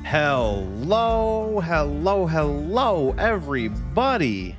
Hello, everybody.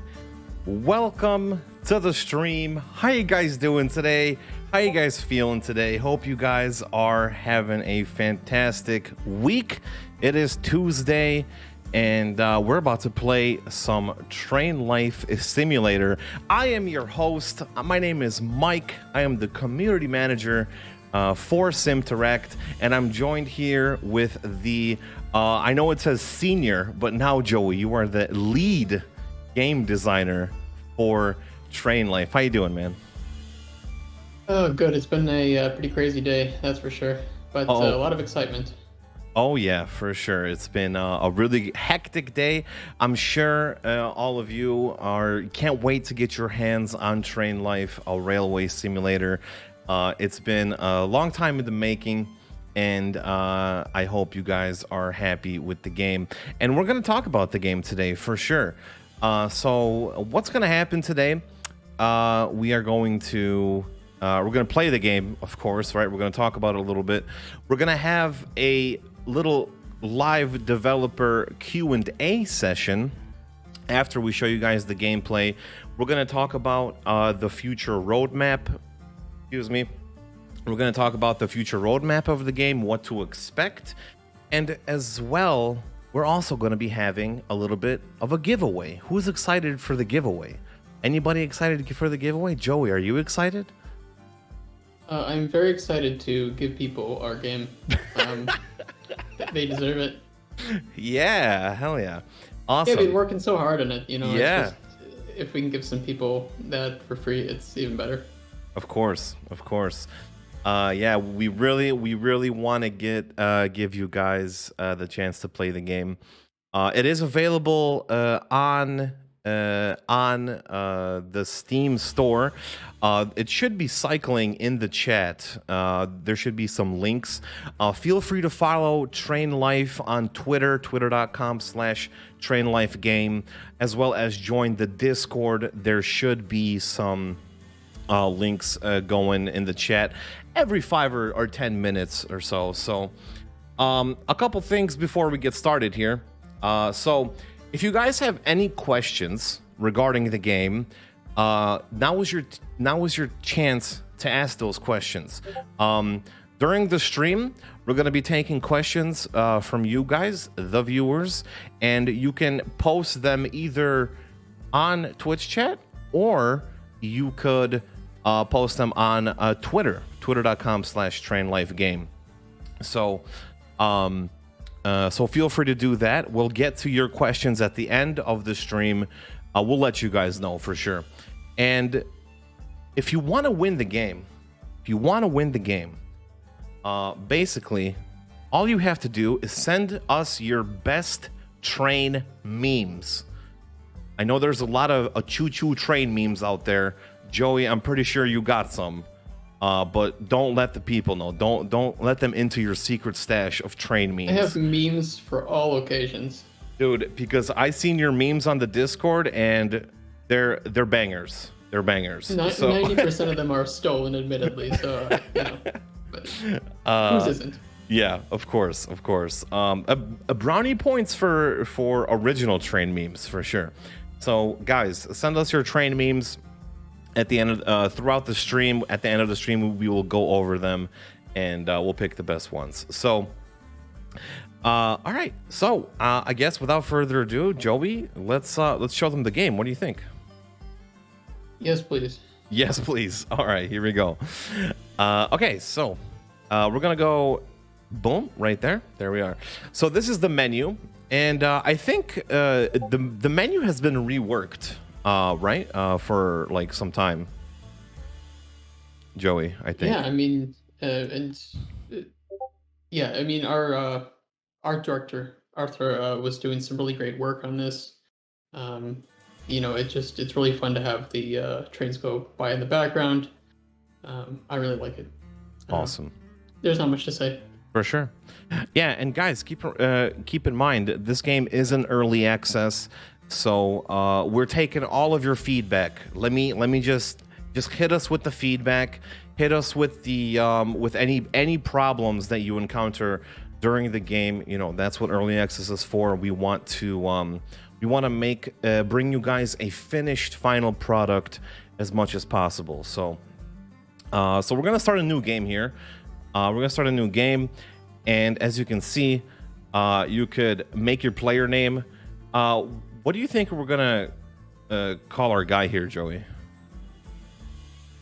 Welcome to the stream. How you guys doing today? How you guys feeling today? Hope you guys are having a fantastic week. It is Tuesday, and we're about to play some Train Life Simulator. I am your host. My name is Mike. I am the community manager for Simteract, and I'm joined here with the I know it says senior, but now Joey, you are the lead game designer for Train Life. How you doing, man? Oh, good. It's been a pretty crazy day, that's for sure. But a lot of excitement. Oh yeah, for sure. It's been a really hectic day. I'm sure all of you can't wait to get your hands on Train Life, a railway simulator. It's been a long time in the making, and I hope you guys are happy with the game. And we're going to talk about the game today for sure. So what's going to happen today? We're going to play the game, of course, right? We're going to talk about it a little bit. We're going to have a little live developer Q&A session after we show you guys the gameplay. We're going to talk about the future roadmap. Excuse me. We're going to talk about the future roadmap of the game, what to expect, and as well, we're also going to be having a little bit of a giveaway. Who's excited for the giveaway? Anybody excited for the giveaway? Joey, are you excited? I'm very excited to give people our game. They deserve it. Yeah, hell yeah. Awesome. Yeah, we've been working so hard on it, you know. Yeah. It's just, if we can give some people that for free, it's even better. Of course. Yeah, we really want to give you guys the chance to play the game. It is available on the Steam store. It should be cycling in the chat. There should be some links. Feel free to follow Train Life on Twitter, twitter.com/TrainLifeGame, as well as join the Discord. There should be some links going in the chat every 5 or 10 minutes or so. So a couple things before we get started here. So if you guys have any questions regarding the game, now is your chance to ask those questions. During the stream, we're going to be taking questions from you guys, the viewers, and you can post them either on Twitch chat, or you could post them on Twitter, twitter.com/TrainLifeGame. So feel free to do that. We'll get to your questions at the end of the stream. We'll let you guys know for sure. And if you want to win the game, basically, all you have to do is send us your best train memes. I know there's a lot of choo-choo train memes out there. Joey, I'm pretty sure you got some. But don't let the people know. Don't let them into your secret stash of train memes. I have memes for all occasions. Dude, because I seen your memes on the Discord, and they're bangers. They're bangers. 90% of them are stolen, admittedly. So you know, but whose isn't? Yeah, of course. A brownie points for original train memes for sure. So guys, send us your train memes. At the end of throughout the stream, at the end of the stream, we will go over them, and we'll pick the best ones. So, all right. So, I guess without further ado, Joey, let's show them the game. What do you think? Yes, please. Yes, please. All right, here we go. Okay, so we're gonna go. Boom! Right there. There we are. So this is the menu, and I think the menu has been reworked. Right? For like some time. Joey, I think. Yeah, I mean, our art director Arthur was doing some really great work on this. You know, it's really fun to have the trains go by in the background. I really like it. Awesome. There's not much to say. For sure. Yeah, and guys, keep in mind this game is in early access. So we're taking all of your feedback. Let me just hit us with the feedback. Hit us with the with any problems that you encounter during the game. You know, that's what early access is for. We want to make bring you guys a finished final product as much as possible. So we're gonna start a new game here. We're gonna start a new game, and as you can see, you could make your player name. What do you think we're gonna call our guy here, Joey?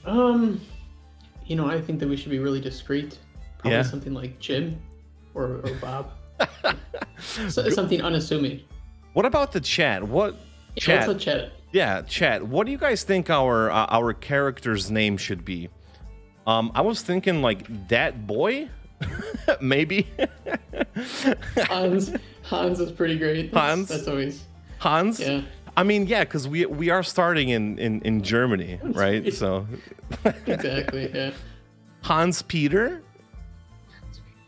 You know, I think that we should be really discreet. Probably Yeah. something like Jim or Bob. Something unassuming. What about the chat? What Yeah, chat? what's up, chat? Yeah, chat. What do you guys think our character's name should be? I was thinking like that boy, maybe. Hans is pretty great. Hans? That's always Hans. yeah. I mean, yeah, because we are starting in Germany, right? So Exactly. Yeah. Hans Peter.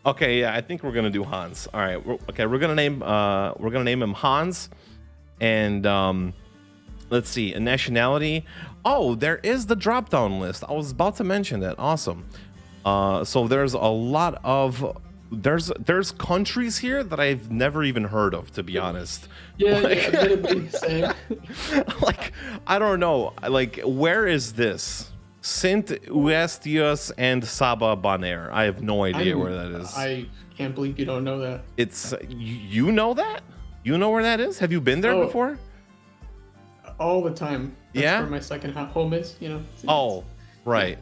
Okay, yeah, I think we're gonna do Hans. All right, we're gonna name him Hans, and let's see, a nationality. Oh, there is the drop down list. I was about to mention that. Awesome. So there's a lot of there's countries here that I've never even heard of, to be honest. Yeah, Like- yeah, admittedly, same. Like, I don't know. Like, where is this? Sint Eustachius and Saba Bonaire. I have no idea where that is. I can't believe you don't know that. It's you know that? You know where that is? Have you been there Oh. before? All the time. That's Yeah? where my second home is, you know? It's- Oh, right.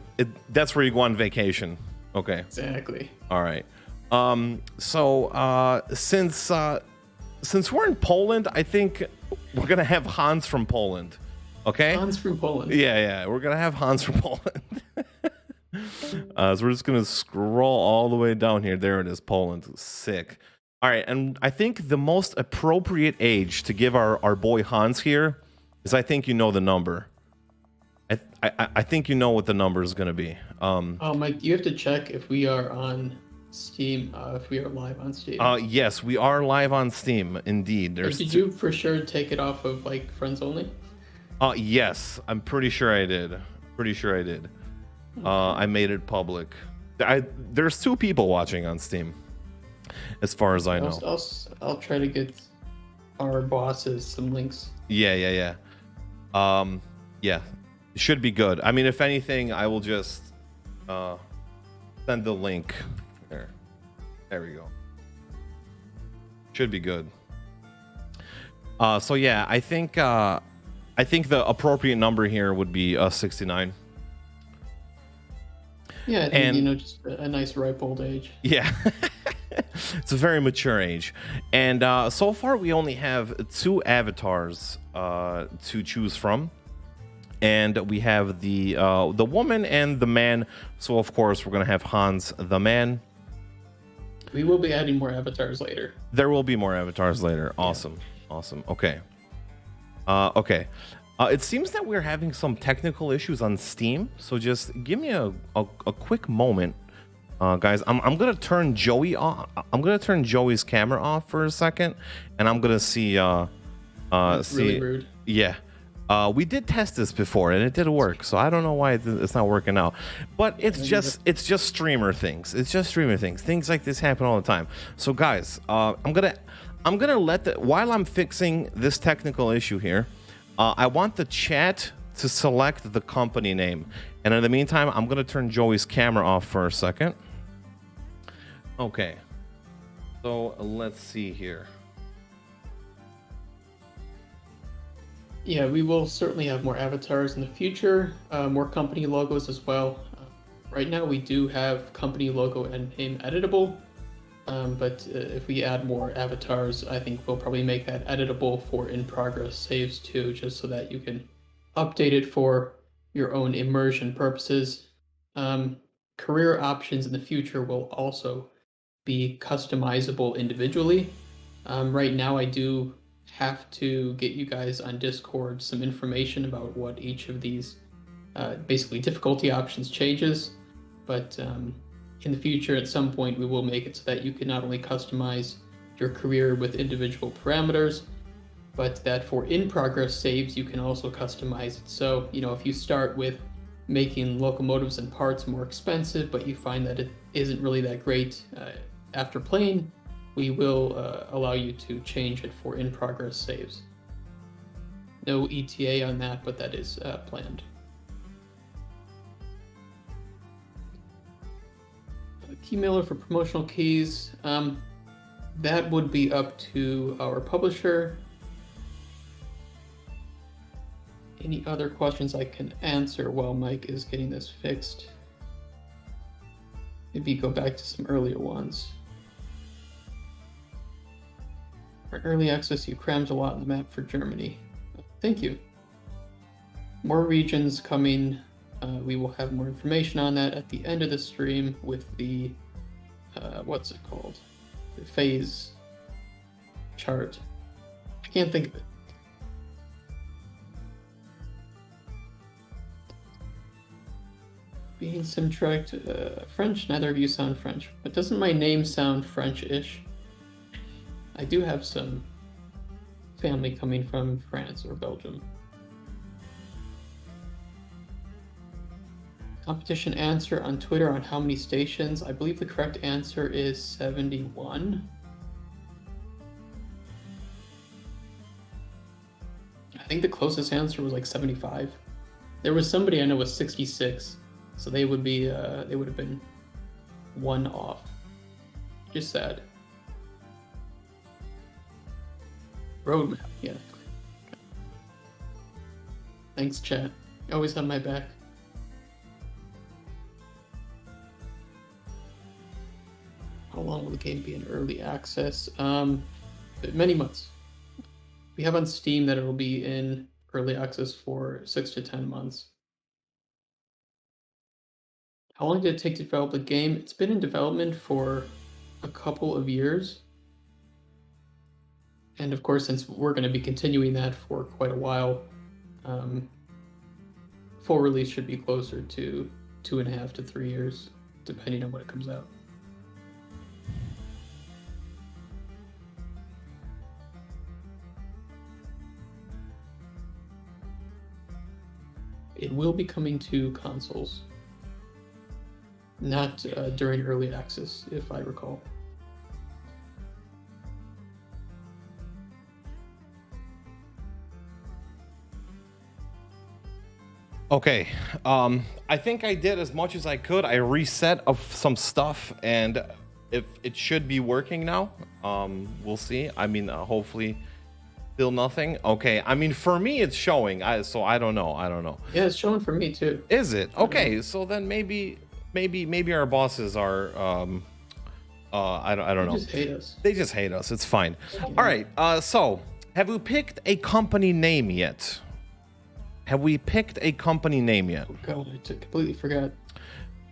That's where you go on vacation. Okay. Exactly. All right. Since we're in Poland, I think we're gonna have Hans from Poland. Okay. Hans from Poland. Yeah, we're gonna have Hans from Poland. So we're just gonna scroll all the way down here. There it is, Poland. Sick. All right, and I think the most appropriate age to give our boy Hans here is, I think you know the number. I think you know what the number is gonna be. Oh, Mike, you have to check if we are on Steam, if we are live on Steam. Yes, we are live on Steam. Indeed. Like, did you for sure take it off of like friends only? Yes, I'm pretty sure I did. I made it public. There's 2 people watching on Steam, as far as I know. I'll try to get our bosses some links. Yeah. Yeah, it should be good. I mean, if anything, I will just send the link. There we go. Should be good. So yeah, I think the appropriate number here would be 69. Yeah, I think, And- you know, just a nice ripe old age. Yeah. It's a very mature age. And so far we only have 2 avatars to choose from. And we have the woman and the man. So of course we're gonna have Hans the man. We will be adding more avatars later. There will be more avatars later. Awesome. Okay. Okay. It seems that we're having some technical issues on Steam, so just give me a quick moment, guys. I'm gonna turn Joey off. I'm gonna turn Joey's camera off for a second, and I'm gonna see. That's really rude. Yeah. We did test this before and it did work, so I don't know why it's not working out. But it's just streamer things. It's just streamer things. Things like this happen all the time. So guys, I'm gonna let while I'm fixing this technical issue here, I want the chat to select the company name. And in the meantime, I'm gonna turn Joey's camera off for a second. Okay. So let's see here. Yeah, we will certainly have more avatars in the future, more company logos as well. Right now, we do have company logo and name editable, but if we add more avatars, I think we'll probably make that editable for in-progress saves too, just so that you can update it for your own immersion purposes. Career options in the future will also be customizable individually. Right now, I do have to get you guys on Discord some information about what each of these basically difficulty options changes, but in the future at some point we will make it so that you can not only customize your career with individual parameters, but that for in-progress saves you can also customize it. So, you know, if you start with making locomotives and parts more expensive, but you find that it isn't really that great after playing, we will allow you to change it for in-progress saves. No ETA on that, but that is planned. Key mailer for promotional keys. That would be up to our publisher. Any other questions I can answer while Mike is getting this fixed? Maybe go back to some earlier ones. For early access, you crammed a lot on the map for Germany. Thank you. More regions coming. We will have more information on that at the end of the stream with the, what's it called? The phase chart. I can't think of it. Being Simteract, French, neither of you sound French, but doesn't my name sound French-ish? I do have some family coming from France or Belgium. Competition answer on Twitter on how many stations. I believe the correct answer is 71. I think the closest answer was like 75. There was somebody I know was 66. So they would be, they would have been one off. Just sad. Roadmap, yeah. Thanks, chat. You always have my back. How long will the game be in early access? Many months. We have on Steam that it'll be in early access for 6 to 10 months. How long did it take to develop the game? It's been in development for a couple of years. And of course, since we're going to be continuing that for quite a while, full release should be closer to 2.5 to 3 years, depending on when it comes out. It will be coming to consoles. Not during early access, if I recall. Okay, I think I did as much as I could. I reset of some stuff, and if it should be working now. We'll see. I mean, hopefully, still nothing. Okay, I mean, for me, it's showing. So I don't know. Yeah, it's showing for me too. Is it? Okay, so then maybe our bosses are. I don't know. They just hate us. They just hate us. It's fine. Yeah. All right. So have you picked a company name yet? Have we picked a company name yet? Oh God, I completely forgot.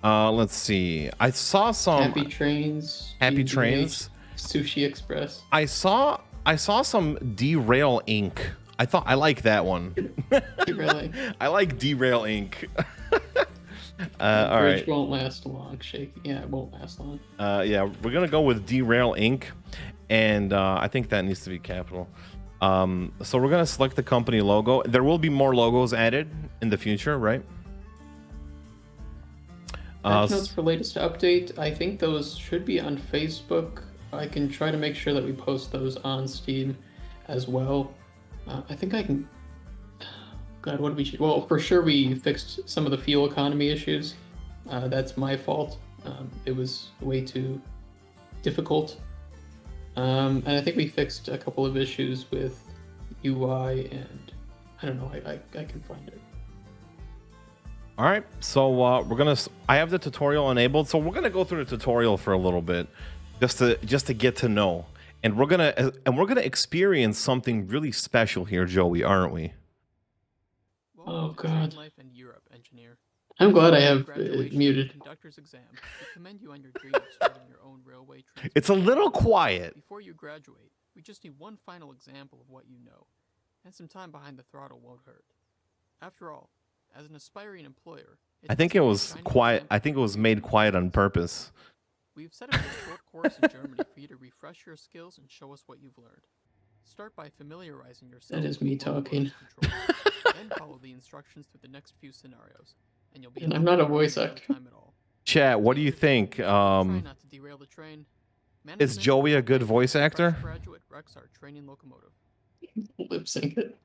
Let's see. I saw some Happy Trains. Happy Trains. Sushi Express. I saw some Derail Inc. I like that one. Really? I like Derail Inc. All Bridge right. won't last long. Shaky. Yeah, it won't last long. Yeah, we're gonna go with Derail Inc. And I think that needs to be capital. So we're gonna select the company logo. There will be more logos added in the future, right? Patch notes for latest update. I think those should be on Facebook. I can try to make sure that we post those on Steam as well. I think I can. God, what did we? Well, for sure we fixed some of the fuel economy issues. That's my fault. It was way too difficult. And I think we fixed a couple of issues with UI, and I don't know. I can find it. All right, so we're gonna. I have the tutorial enabled, so we're gonna go through the tutorial for a little bit, just to get to know, and we're gonna experience something really special here, Joey, aren't we? Oh God. I'm glad I have muted. Conductor's exam. We commend you on your dream of starting your own railway transport. It's a little quiet. Before you graduate, we just need one final example of what you know, and some time behind the throttle won't hurt. After all, as an aspiring employer, I think it was quiet. I think it was made quiet on purpose. We've set up a short course in Germany for you to refresh your skills and show us what you've learned. Start by familiarizing yourself. That is me talking. Then follow the instructions through the next few scenarios, and I'm not a voice actor. Chat, what do you think? Try not to derail the train. Is Management Joey a will good thank you voice when fresh actor? graduate wrecks our training locomotive. Lip sync it.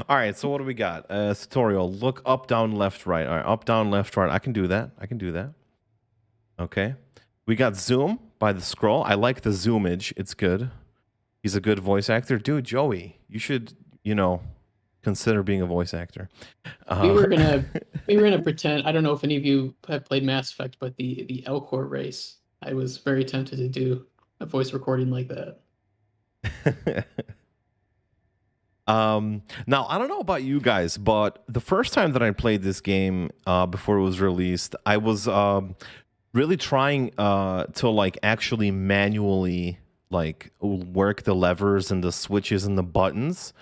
All right, so what do we got? Tutorial. Look up, down, left, right. All right, up, down, left, right. I can do that. I can do that. Okay. We got zoom by the scroll. I like the zoomage. It's good. He's a good voice actor. Dude, Joey, you should, consider being a voice actor. We Uh, were gonna we were gonna pretend. I don't know if any of you have played Mass Effect, but the Elcor race, I was very tempted to do a voice recording like that. Now I don't know about you guys, but the first time that I played this game before it was released, I was really trying to like actually manually like work the levers and the switches and the buttons.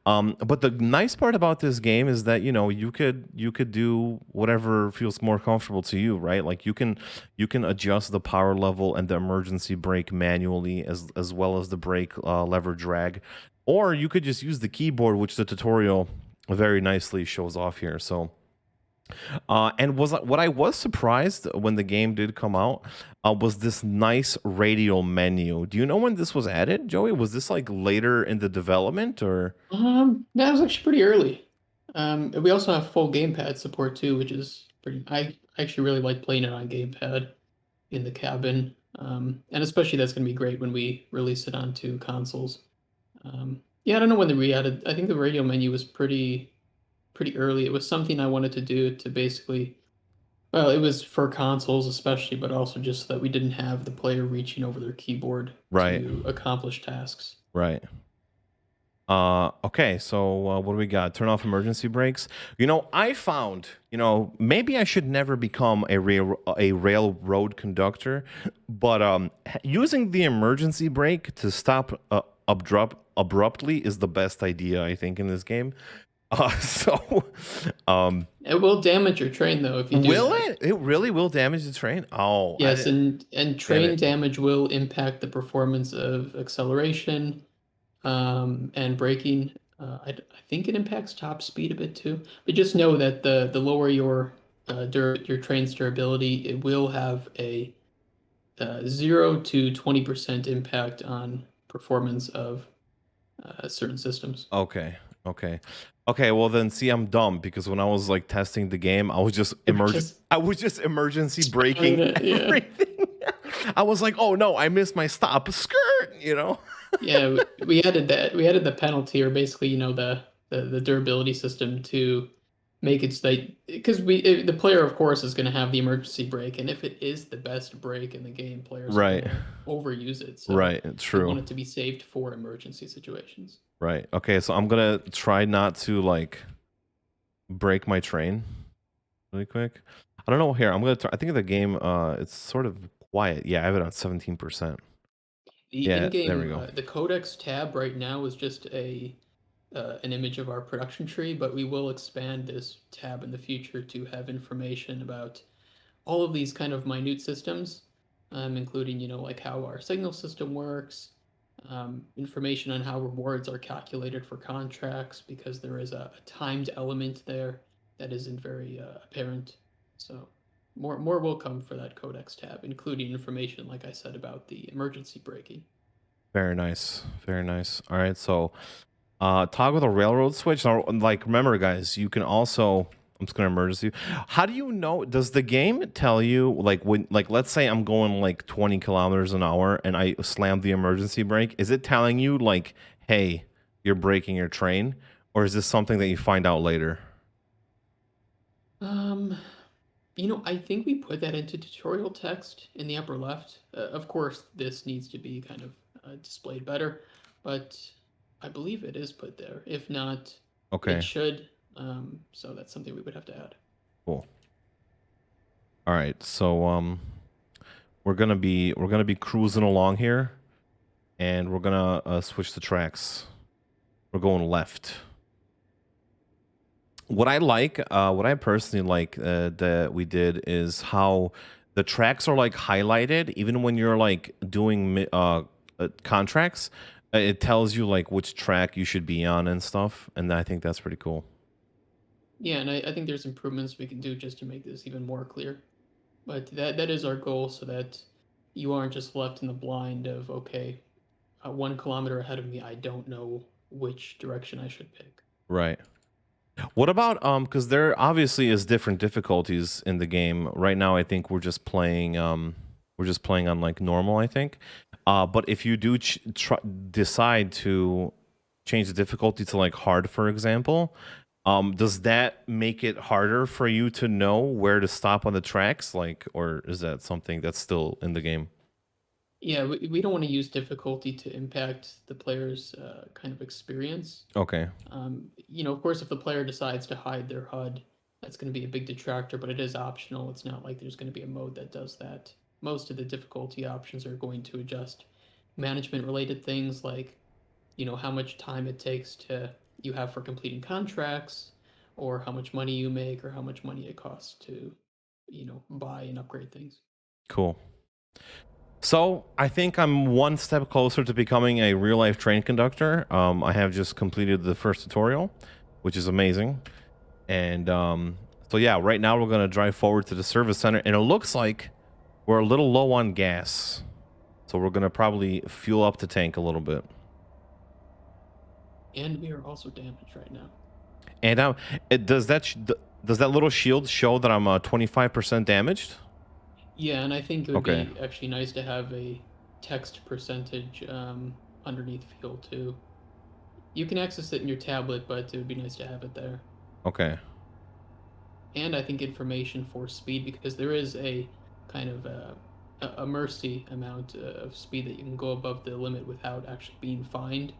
But the nice part about this game is that you could do whatever feels more comfortable to you, right? Like you can adjust the power level and the emergency brake manually as well as the brake lever drag, or you could just use the keyboard, which the tutorial very nicely shows off here. So and was what I was surprised when the game did come out was this nice radial menu. Do you know when this was added, Joey? Was this like later in the development or? That was actually pretty early. We also have full gamepad support too, which is pretty. I actually really like playing it on gamepad in the cabin, and especially that's going to be great when we release it onto consoles. Yeah, I don't know when they re-added. I think the radio menu was pretty early. It was something I wanted to do to basically. Well, it was for consoles especially, but also just so that we didn't have the player reaching over their keyboard Right, to accomplish tasks. right. Okay, so what do we got? Turn off emergency brakes. I found, maybe I should never become a railroad conductor, but using the emergency brake to stop abruptly is the best idea, I think, in this game. So, um, It will damage your train though if you do will that. it? It really will damage the train? Oh, I Yes, didn't. and Damn train it. damage will impact the performance of acceleration, and braking. I think it impacts top speed a bit too. But just know that the lower your train's durability, it will have a 0 to 20% impact on performance of certain systems. Okay. Okay. Okay, well then see I'm dumb because when I was like testing the game, You're just I was just emergency spamming braking it, yeah. everything. I was like, "Oh no, I missed my stop." Skirt. Yeah, we added that. We added the penalty, or basically, the durability system to make it so that because the player, of course, is going to have the emergency brake, and if it is the best brake in the game, players are going Right. to overuse it. So Right. we True. want it to be saved for emergency situations. Right. Okay, so I'm going to try not to like break my train really quick. I don't know here. I think the game it's sort of quiet. Yeah, I have it on 17%. The Yeah, there we in-game go. the codex tab right now is just an image of our production tree, but we will expand this tab in the future to have information about all of these kind of minute systems, including, like how our signal system works, information on how rewards are calculated for contracts, because there is a timed element there that isn't very apparent. So more will come for that codex tab, including information, like I said, about the emergency braking. Very nice. Very nice. All right, so toggle the railroad switch. Now, like, remember, guys, you can also. I'm just gonna emergency. How do you know? Does the game tell you like when, like, let's say I'm going like 20 kilometers an hour and I slam the emergency brake? Is it telling you like, hey, you're braking your train, or is this something that you find out later? Um, I think we put that into tutorial text in the upper left. Of course, this needs to be kind of displayed better, but I believe it is put there. If not, it Okay, should. So that's something we would have to add. cool. All right, so we're gonna be cruising along here, and we're gonna switch the tracks. We're going left. What I personally like that we did is how the tracks are like highlighted, even when you're like doing contracts. It tells you like which track you should be on and stuff, and I think that's pretty cool. Yeah, and I think there's improvements we can do just to make this even more clear. But that is our goal, so that you aren't just left in the blind of, okay, 1 kilometer ahead of me, I don't know which direction I should pick. Right. What about because there obviously is different difficulties in the game. Right now I think we're just playing on like normal, I think. But if you do decide to change the difficulty to like hard, for example, does that make it harder for you to know where to stop on the tracks, like, or is that something that's still in the game? Yeah, we don't want to use difficulty to impact the player's kind of experience. Okay. Of course, if the player decides to hide their HUD, that's going to be a big detractor, but it is optional. It's not like there's going to be a mode that does that. Most of the difficulty options are going to adjust management related things like, how much time it takes to you have for completing contracts, or how much money you make, or how much money it costs to, buy and upgrade things. Cool. So I think I'm one step closer to becoming a real life train conductor. I have just completed the first tutorial, which is amazing. And so yeah, right now we're gonna drive forward to the service center, and it looks like we're a little low on gas, so we're gonna probably fuel up the tank a little bit. And we are also damaged right now. And does that little shield show that I'm 25% damaged? Yeah, and I think it would Okay. be actually nice to have a text percentage underneath field too. You can access it in your tablet, but it would be nice to have it there. Okay. And I think information for speed, because there is a kind of a mercy amount of speed that you can go above the limit without actually being fined.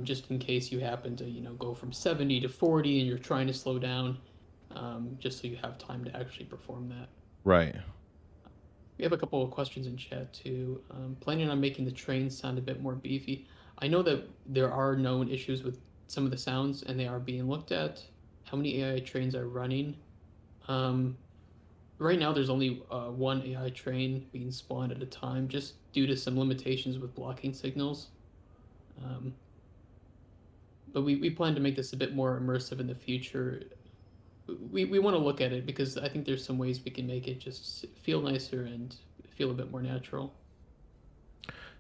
Just in case you happen to, go from 70 to 40 and you're trying to slow down, just so you have time to actually perform that. Right. We have a couple of questions in chat too. Planning on making the trains sound a bit more beefy. I know that there are known issues with some of the sounds, and they are being looked at. How many AI trains are running? Right now, there's only one AI train being spawned at a time, just due to some limitations with blocking signals. But we plan to make this a bit more immersive in the future. We want to look at it because I think there's some ways we can make it just feel nicer and feel a bit more natural.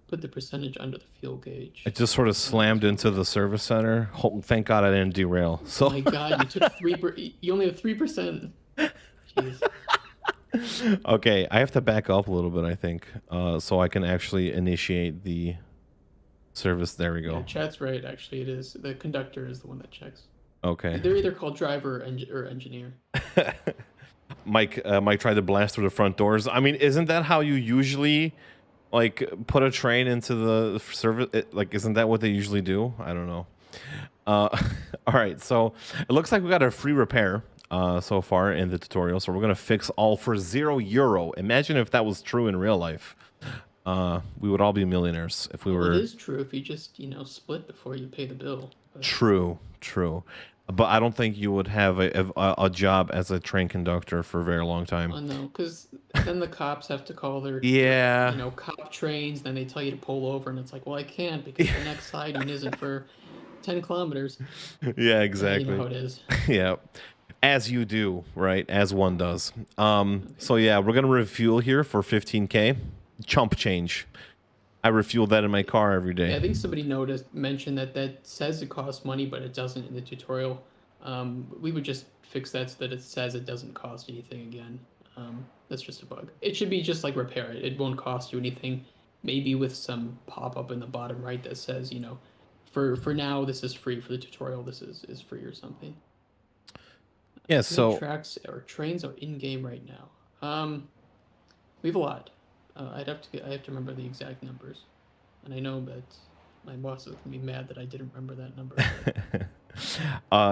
Put the percentage under the fuel gauge. It just sort of slammed into the service center. Thank God I didn't derail. So Oh my God, you took 3%. You only have 3%. Jeez. Okay, I have to back up a little bit, I think, so I can actually initiate the service. There we go. Yeah, chat's right. Actually, it is the conductor is the one that checks. Okay. They're either called driver or engineer. Mike tried to blast through the front doors. I mean, isn't that how you usually like put a train into the service? Like, isn't that what they usually do? I don't know. All right, so it looks like we got a free repair so far in the tutorial. So we're gonna fix all for €0. Imagine if that was true in real life. We would all be millionaires if we were. It is true if you just split before you pay the bill. But True. But I don't think you would have a job as a train conductor for a very long time. oh no, because then the cops have to call their Yeah. cop trains. Then they tell you to pull over, and it's like, well, I can't because the next siding isn't for 10 kilometers. Yeah, You exactly. know how it is. Yeah. As you do, right? As one does. So yeah, we're gonna refuel here for 15K. Chump change. I refuel that in my car every day. Yeah, I think somebody mentioned that says it costs money, but it doesn't in the tutorial. We would just fix that so that it says it doesn't cost anything again. That's just a bug. It should be just like repair it. It won't cost you anything. Maybe with some pop-up in the bottom right that says, for now this is free. For the tutorial, this is free or something. Yeah, How many so tracks or trains are in game right now? We have a lot. I have to remember the exact numbers, and I know that my boss is gonna be mad that I didn't remember that number.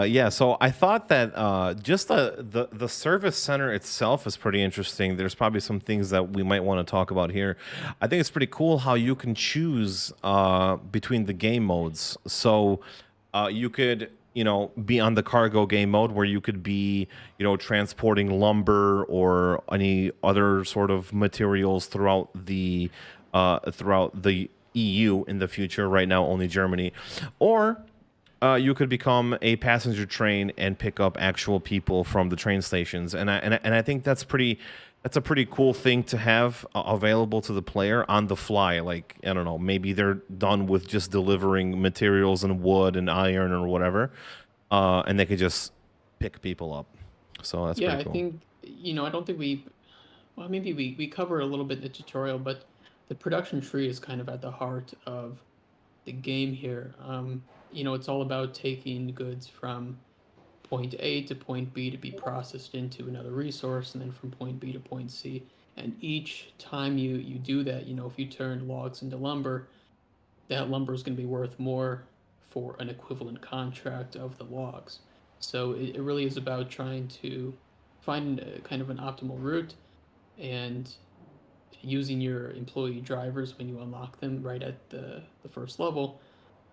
yeah, so I thought that just the service center itself is pretty interesting. There's probably some things that we might want to talk about here. I think it's pretty cool how you can choose between the game modes. So you could be on the cargo game mode where you could be transporting lumber or any other sort of materials throughout the EU in the future. Right now only Germany. Or you could become a passenger train and pick up actual people from the train stations, and I think that's pretty That's a pretty cool thing to have available to the player on the fly. Like, I don't know, maybe they're done with just delivering materials and wood and iron or whatever, and they could just pick people up. So that's Yeah, pretty I cool. think, I don't think well, maybe we cover a little bit in the tutorial, but the production tree is kind of at the heart of the game here. It's all about taking goods from point A to point B to be processed into another resource, and then from point B to point C. And each time you do that, if you turn logs into lumber, that lumber is going to be worth more for an equivalent contract of the logs. So it really is about trying to find kind of an optimal route and using your employee drivers when you unlock them right at the first level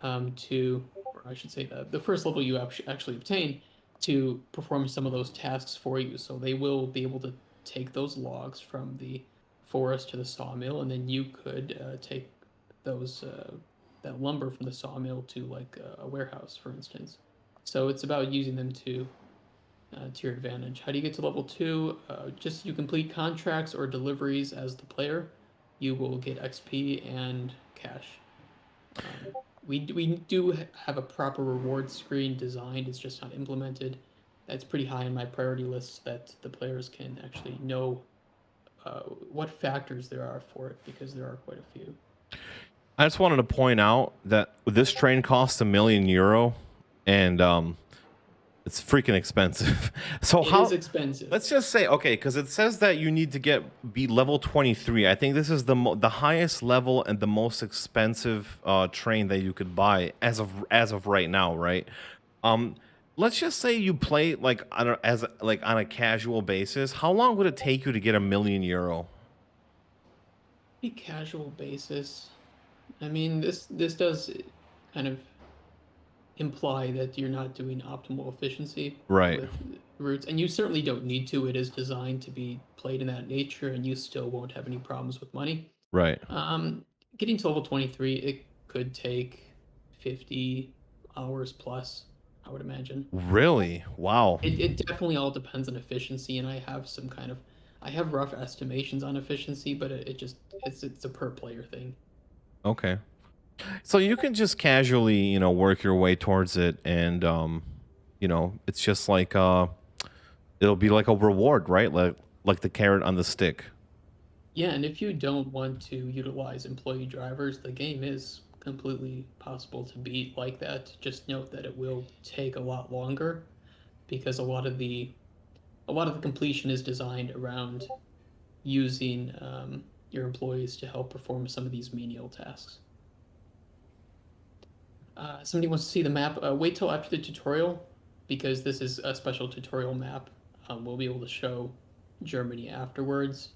or I should say the first level you actually obtain to perform some of those tasks for you. So they will be able to take those logs from the forest to the sawmill, and then you could take those that lumber from the sawmill to like a warehouse, for instance. So it's about using them to your advantage. How do you get to level 2? Just you complete contracts or deliveries as the player. You will get XP and cash. We do have a proper reward screen designed. It's just not implemented. That's pretty high on my priority list that the players can actually know what factors there are for it, because there are quite a few. I just wanted to point out that this train costs €1 million, and it's freaking expensive. So It is how? expensive. Let's just say, okay, because it says that you need to be level 23. I think this is the highest level and the most expensive train that you could buy as of right now, right? Um, let's just say you play like on a casual basis. How long would it take you to get €1 million? A casual basis. I mean, this does kind of imply that you're not doing optimal efficiency Right, with routes, and you certainly don't need to. It is designed to be played in that nature, and you still won't have any problems with money. right. Um, Getting to level 23, it could take 50 hours plus, I would imagine. Really? Wow. It definitely all depends on efficiency, and I have rough estimations on efficiency, but it just it's a per player thing. Okay. So you can just casually, work your way towards it, and it's just like it'll be like a reward, right? Like the carrot on the stick. Yeah, and if you don't want to utilize employee drivers, the game is completely possible to beat like that. Just note that it will take a lot longer because a lot of the completion is designed around using your employees to help perform some of these menial tasks. Somebody wants to see the map. Wait till after the tutorial, because this is a special tutorial map. We'll be able to show Germany afterwards.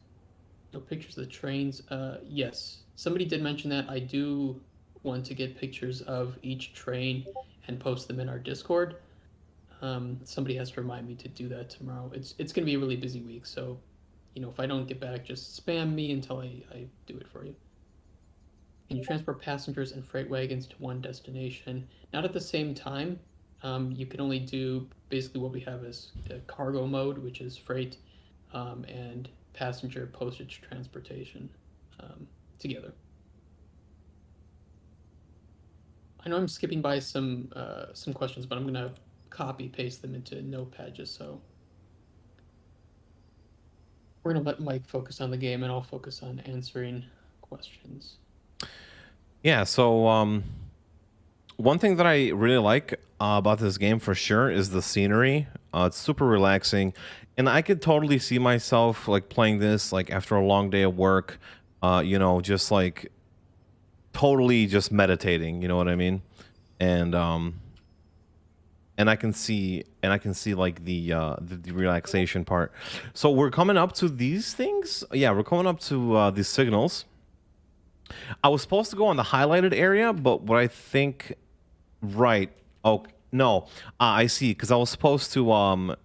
No pictures of the trains. Yes, somebody did mention that. I do want to get pictures of each train and post them in our Discord. Somebody has to remind me to do that tomorrow. It's gonna be a really busy week, so if I don't get back, just spam me until I do it for you. Can you transport passengers and freight wagons to one destination? Not at the same time. You can only do basically what we have as cargo mode, which is freight, and passenger postage transportation together. I know I'm skipping by some questions, but I'm gonna copy paste them into Notepad just so. We're gonna let Mike focus on the game, and I'll focus on answering questions. Yeah. So one thing that I really like about this game for sure is the scenery. It's super relaxing, and I could totally see myself like playing this like after a long day of work. Just like totally just meditating. You know what I mean? And I can see like the relaxation part. So we're coming up to these things. Yeah, we're coming up to these signals. I was supposed to go on the highlighted area, but what I think, right? Oh no, I see. Because I was supposed to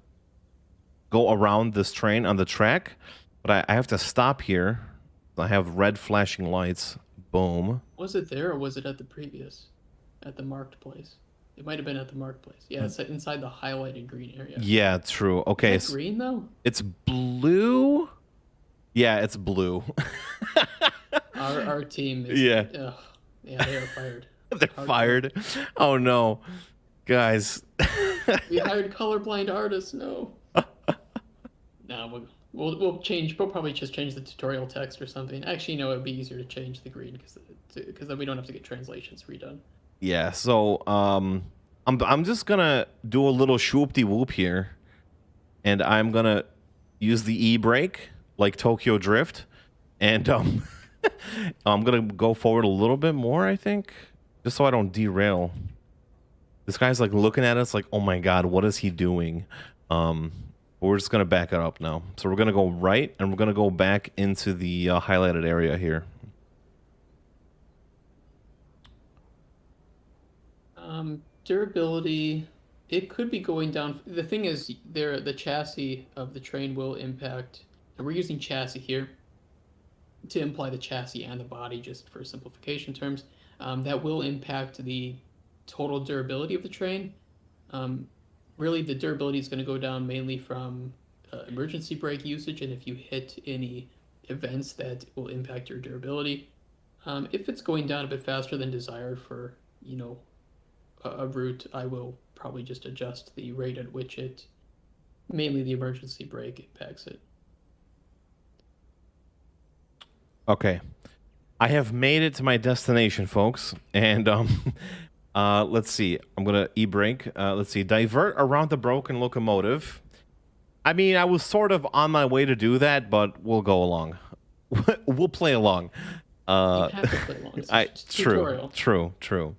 go around this train on the track, but I have to stop here. I have red flashing lights. Boom. Was it there, or was it at the previous, at the marked place? It might have been at the marked place. Yeah, it's inside the highlighted green area. Yeah, true. Is Okay, that green though? it's blue. Yeah, it's blue. Our team is Yeah. yeah, they are fired. They're Hardcore. fired. Oh no, guys. We hired colorblind artists. No. No, we'll change. We'll probably just change the tutorial text or something. Actually, no, it'd be easier to change the green because then we don't have to get translations redone. Yeah. So I'm just gonna do a little swoop de whoop here, and I'm gonna use the e brake like Tokyo Drift, and I'm gonna go forward a little bit more. I think just so I don't derail. This guy's like looking at us like, oh my god, what is he doing? We're just gonna back it up now. So we're gonna go right, and we're gonna go back into the highlighted area here. Durability, it could be going down. The thing is, the chassis of the train will impact, and we're using chassis here to imply the chassis and the body, just for simplification terms. That will impact the total durability of the train. Um, Really, the durability is going to go down mainly from emergency brake usage, and if you hit any events that will impact your durability. If it's going down a bit faster than desired for, a route, I will probably just adjust the rate at which it, mainly the emergency brake, impacts it. Okay, I have made it to my destination, folks, and let's see. I'm gonna e-brake. Let's see. Divert around the broken locomotive. I mean, I was sort of on my way to do that, but we'll go along. We'll play along. You have to play along. It's a tutorial. True.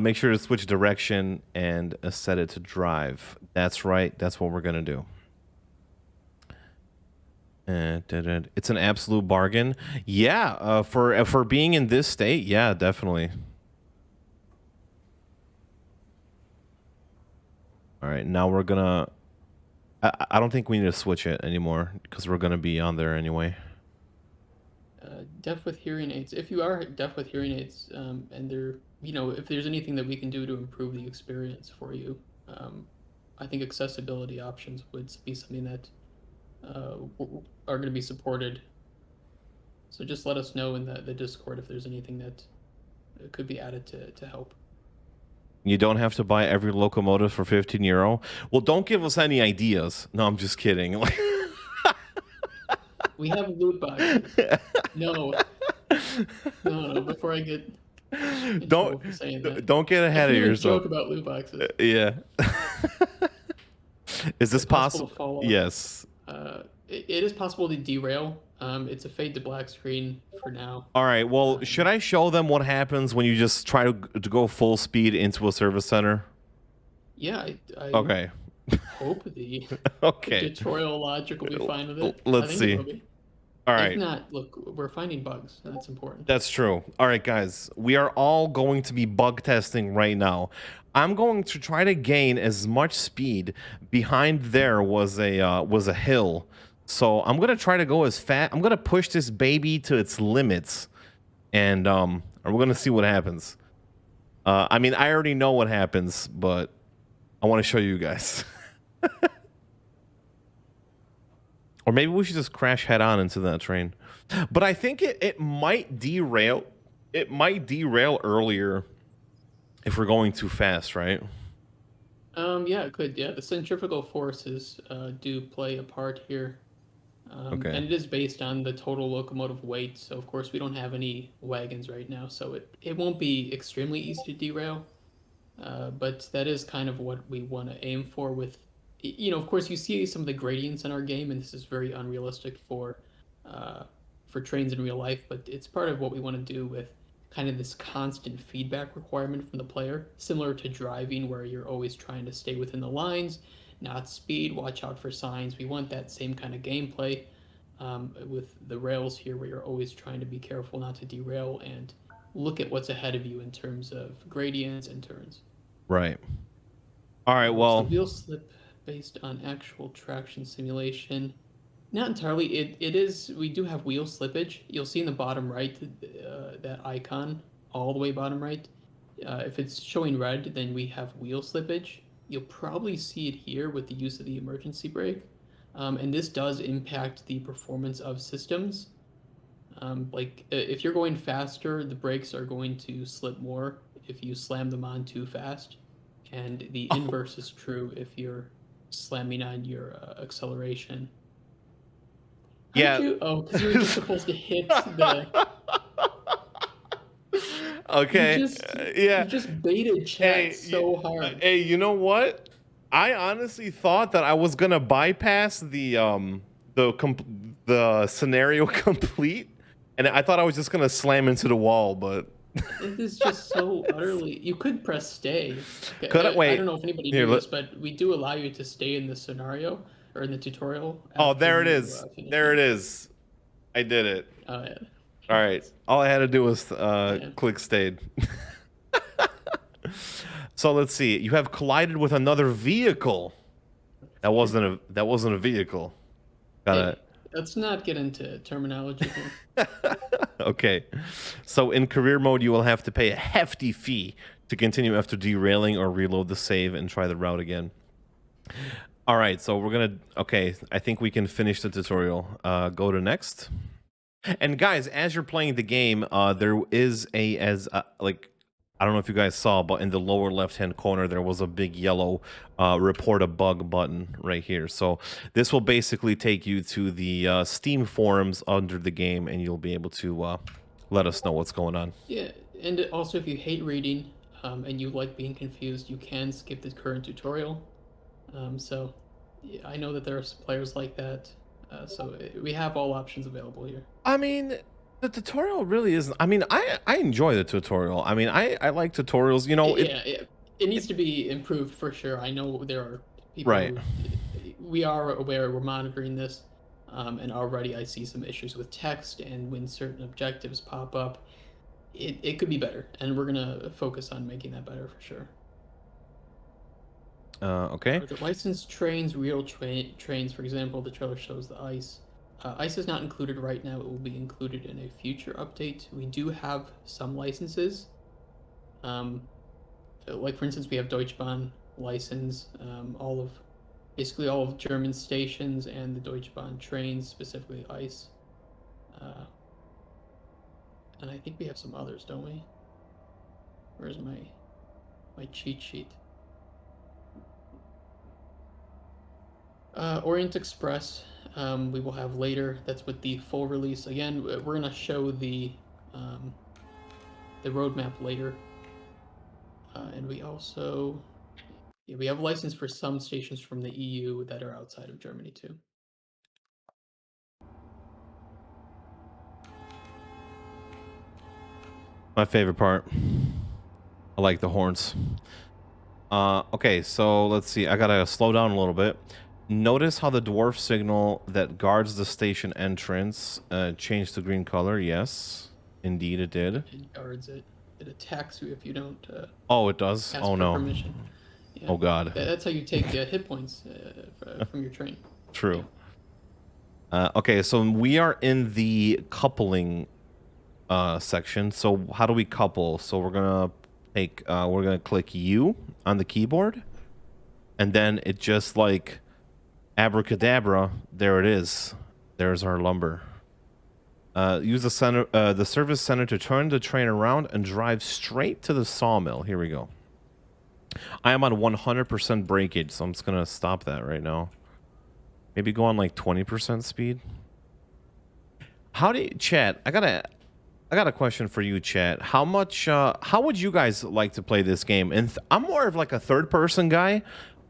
Make sure to switch direction and set it to drive. That's right. That's what we're gonna do. It's an absolute bargain. Yeah, for being in this state, yeah, definitely. All right, now we're gonna. I don't think we need to switch it anymore because we're gonna be on there anyway. Deaf with hearing aids. If you are deaf with hearing aids, and if there's anything that we can do to improve the experience for you, I think accessibility options would be something that are going to be supported. So just let us know in the Discord if there's anything that could be added to help. You don't have to buy every locomotive for 15 euro. Well, don't give us any ideas. No, I'm just kidding. We have loot boxes. No. Before I get in trouble for saying that. Don't get ahead of yourself. Joke about loot boxes. Yeah. Is this possible? To fall off? Yes. It is possible to derail. It's a fade to black screen for now. All right. Well, should I show them what happens when you just try to go full speed into a service center? Yeah. I okay. hope the okay. tutorial logic will be fine with it. Let's see. All right. If not, look, we're finding bugs, and that's important. That's true. All right, guys. We are all going to be bug testing right now. I'm going to try to gain as much speed. Behind there was a hill. So I'm going to try to go as fast. I'm going to push this baby to its limits. And we're going to see what happens. I mean, I already know what happens, but I want to show you guys. Or maybe we should just crash head on into that train. But I think it might derail. It might derail earlier if we're going too fast, right? Yeah, it could. Yeah, the centrifugal forces do play a part here. Okay. And it is based on the total locomotive weight. So, of course, we don't have any wagons right now. So it won't be extremely easy to derail. But that is kind of what we want to aim for with, of course, you see some of the gradients in our game, and this is very unrealistic for trains in real life, but it's part of what we want to do with kind of this constant feedback requirement from the player, similar to driving where you're always trying to stay within the lines, not speed, watch out for signs. We want that same kind of gameplay with the rails here where you're always trying to be careful not to derail and look at what's ahead of you in terms of gradients and turns. Right. All right, well... The wheel slip based on actual traction simulation. Not entirely. It is. We do have wheel slippage. You'll see in the bottom right that icon, all the way bottom right. If it's showing red, then we have wheel slippage. You'll probably see it here with the use of the emergency brake. and this does impact the performance of systems. Like if you're going faster, the brakes are going to slip more if you slam them on too fast, and the inverse is true if you're slamming on your acceleration. How'd Yeah. you? Oh, because you were just supposed to hit the. You Okay. just Yeah. you just baited chat Hey, so hard. hey, you know what? I honestly thought that I was gonna bypass the scenario complete, and I thought I was just gonna slam into the wall, but It is just so utterly. You could press stay. could I I don't wait? know if anybody Here, knew this, but we do allow you to stay in the scenario or in the tutorial oh, after there it you is. finish There it. it is. I did it. Yeah. All right. All I had to do was Yeah. click stayed. So let's see. You have collided with another vehicle. That wasn't a vehicle. Gotta. Hey, let's not get into terminology here. Okay. So in career mode, you will have to pay a hefty fee to continue after derailing or reload the save and try the route again. All right. So we're gonna. Okay. I think we can finish the tutorial. Go to next. And guys, as you're playing the game, there is like, I don't know if you guys saw, but in the lower left-hand corner, there was a big yellow report a bug button right here. So this will basically take you to the Steam forums under the game, and you'll be able to let us know what's going on. Yeah, and also if you hate reading and you like being confused, you can skip the current tutorial. So yeah, I know that there are some players like that. So we have all options available here. I mean, the tutorial really isn't. I mean, I enjoy the tutorial. I mean, I like tutorials. You know, Yeah, it needs to be improved for sure. I know there are people right. who we are aware we're monitoring this, and already I see some issues with text and when certain objectives pop up. It could be better, and we're gonna focus on making that better for sure. Okay. Are the licensed trains real trains? For example, the trailer shows the ice. Ice is not included right now. It will be included in a future update. We do have some licenses. Um, like for instance, we have Deutsche Bahn license. Basically all of German stations and the Deutsche Bahn trains, specifically ice. Uh, and I think we have some others, don't we? Where's my cheat sheet? Orient Express, we will have later. That's with the full release. Again, we're gonna show the roadmap later. And we also, yeah, we have a license for some stations from the EU that are outside of Germany too. My favorite part. I like the horns. Okay, so let's see. I gotta slow down a little bit. Notice how the dwarf signal that guards the station entrance changed to green color. Yes, indeed it did. It guards it. It attacks you if you don't Oh, it does? ask Oh, for no. permission. Yeah. Oh, God. That's how you take hit points from your train. True. Okay, so we are in the coupling section. So how do we couple? So we're gonna click U on the keyboard, and then it just like abracadabra. There it is. There's our lumber. Use the service center to turn the train around and drive straight to the sawmill. Here we go. I am on 100% breakage, so I'm just gonna stop that right now. Maybe go on like 20% speed. How do you, chat? I got a question for you, chat. How would you guys like to play this game? And I'm more of like a third person guy.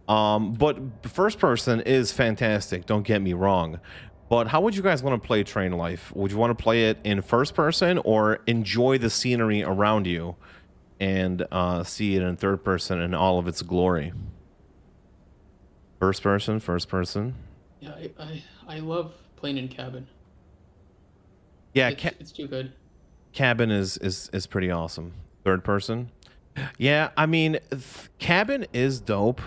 But first person is fantastic, don't get me wrong. But how would you guys want to play Train Life? Would you want to play it in first person or enjoy the scenery around you and see it in third person in all of its glory? First person, first person. Yeah, I love playing in cabin. Yeah, it's too good. cabin is pretty awesome. Third person. Yeah, I mean, cabin is dope.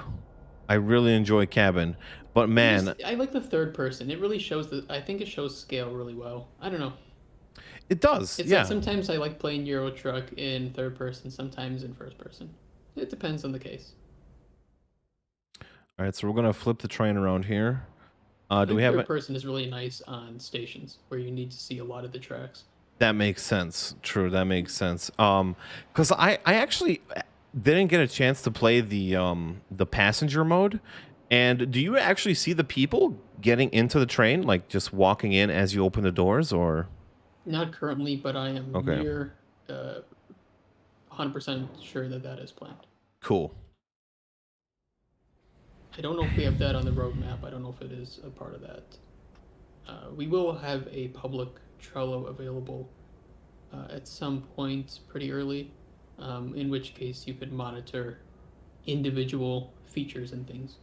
I really enjoy cabin, but man, I like the third person. It really shows I think it shows scale really well. I don't know. it does. It's Yeah. like sometimes I like playing Euro Truck in third person, sometimes in first person. It depends on the case. All right, so we're gonna flip the train around here. I Do we think have third it? person is really nice on stations where you need to see a lot of the tracks. That makes sense. True, that makes sense. Because I actually didn't get a chance to play the passenger mode. And do you actually see the people getting into the train, like just walking in as you open the doors, or Not currently, but I am okay, near 100% sure that that is planned. cool. I don't know if we have that on the roadmap. I don't know if it is a part of that. We will have a public Trello available at some point pretty early, in which case you could monitor individual features and things.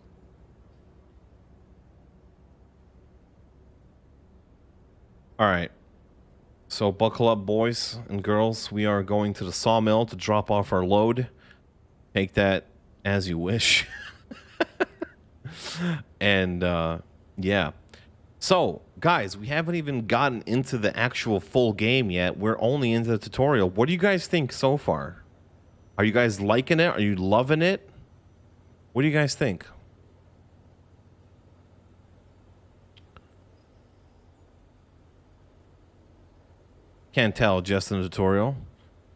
All right. So buckle up, boys and girls. We are going to the sawmill to drop off our load. Take that as you wish. And yeah. So, guys, we haven't even gotten into the actual full game yet. We're only into the tutorial. What do you guys think so far? Are you guys liking it? Are you loving it? What do you guys think? Can't tell, just in the tutorial.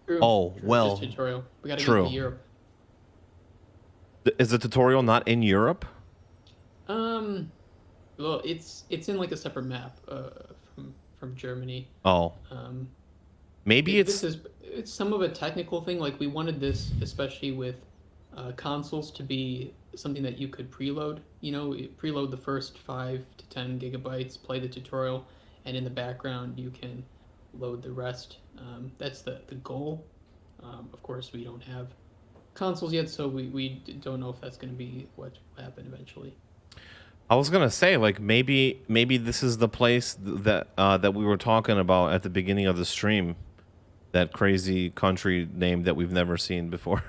True. Oh, True, well, just tutorial. We gotta get true. to Europe. Is the tutorial not in Europe? Um, well, it's in like a separate map from Germany. Oh, Um, maybe this it's is it's some of a technical thing. Like we wanted this, especially with consoles, to be something that you could preload. You know, you preload the first 5 to 10 gigabytes, play the tutorial, and in the background you can load the rest. That's the goal. Of course, we don't have consoles yet, so we don't know if that's going to be what will happen eventually. I was gonna say, like, maybe this is the place that that we were talking about at the beginning of the stream, that crazy country name that we've never seen before.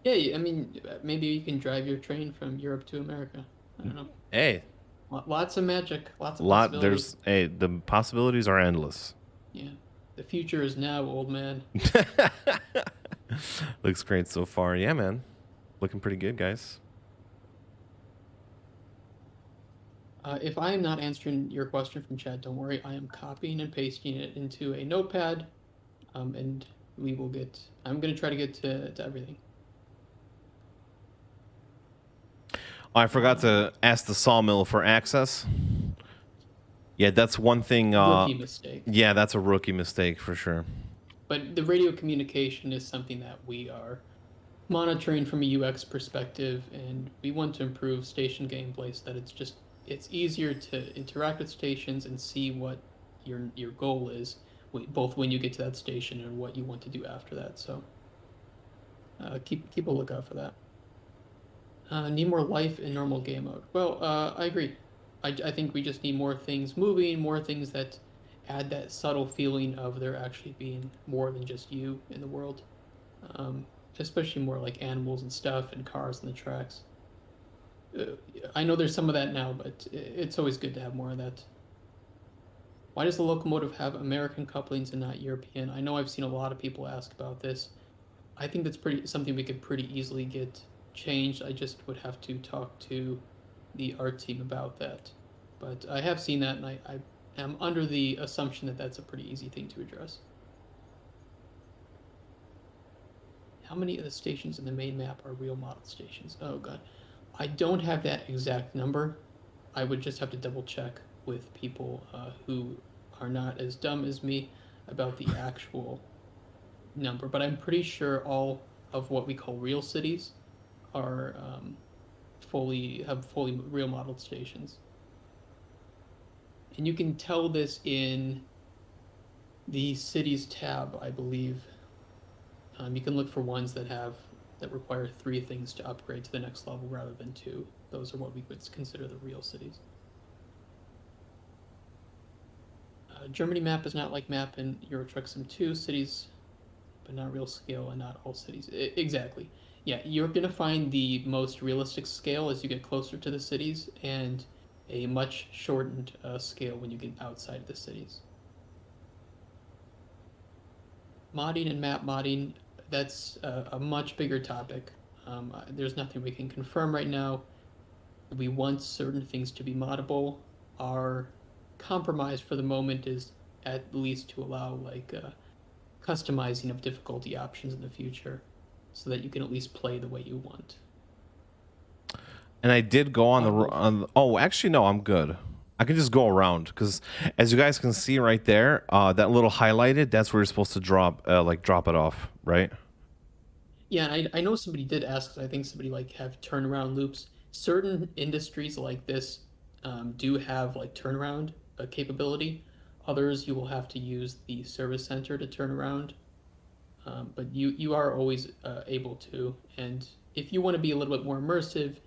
Yeah, I mean, maybe you can drive your train from Europe to America. I don't know. Hey, Lots of magic, lots of possibility. the possibilities are endless. Yeah. The future is now, old man. Looks great so far. Yeah, man. Looking pretty good, guys. If I am not answering your question from chat, don't worry. I am copying and pasting it into a notepad, and we will get. I'm gonna try to get to everything. Oh, I forgot to ask the sawmill for access. Yeah, that's one thing. Rookie mistake. Yeah, that's a rookie mistake for sure. But the radio communication is something that we are monitoring from a UX perspective, and we want to improve station gameplay so that it's easier to interact with stations and see what your goal is, both when you get to that station and what you want to do after that. So keep a lookout for that. Need more life in normal game mode. Well, I agree. I think we just need more things moving, more things that add that subtle feeling of there actually being more than just you in the world. Um, Especially more like animals and stuff and cars and the tracks. I know there's some of that now, but it's always good to have more of that. Why does the locomotive have American couplings and not European? I know I've seen a lot of people ask about this. I think that's something we could pretty easily get changed. I just would have to talk to the art team about that. But I have seen that, and I am under the assumption that that's a pretty easy thing to address. How many of the stations in the main map are real model stations? Oh god. I don't have that exact number. I would just have to double check with people who are not as dumb as me about the actual number. But I'm pretty sure all of what we call real cities are fully real modeled stations. And you can tell this in the cities tab, I believe. You can look for ones that require 3 things to upgrade to the next level rather than 2. Those are what we would consider the real cities. Germany map is not like map in Euro Truck Sim 2. Cities, but not real scale, and not all cities. Exactly. Yeah, you're going to find the most realistic scale as you get closer to the cities, and a much shortened scale when you get outside of the cities. Modding and map modding, that's a much bigger topic. There's nothing we can confirm right now. We want certain things to be moddable. Our compromise for the moment is at least to allow like customizing of difficulty options in the future, so that you can at least play the way you want. And I did go on the oh, actually no, I'm good. I can just go around because as you guys can see right there, that little highlighted, that's where you're supposed to drop it off, right? Yeah, I know somebody did ask. I think somebody like have turnaround loops. Certain industries like this do have like turnaround capability. Others you will have to use the service center to turn around. But you are always able to. And if you want to be a little bit more immersive,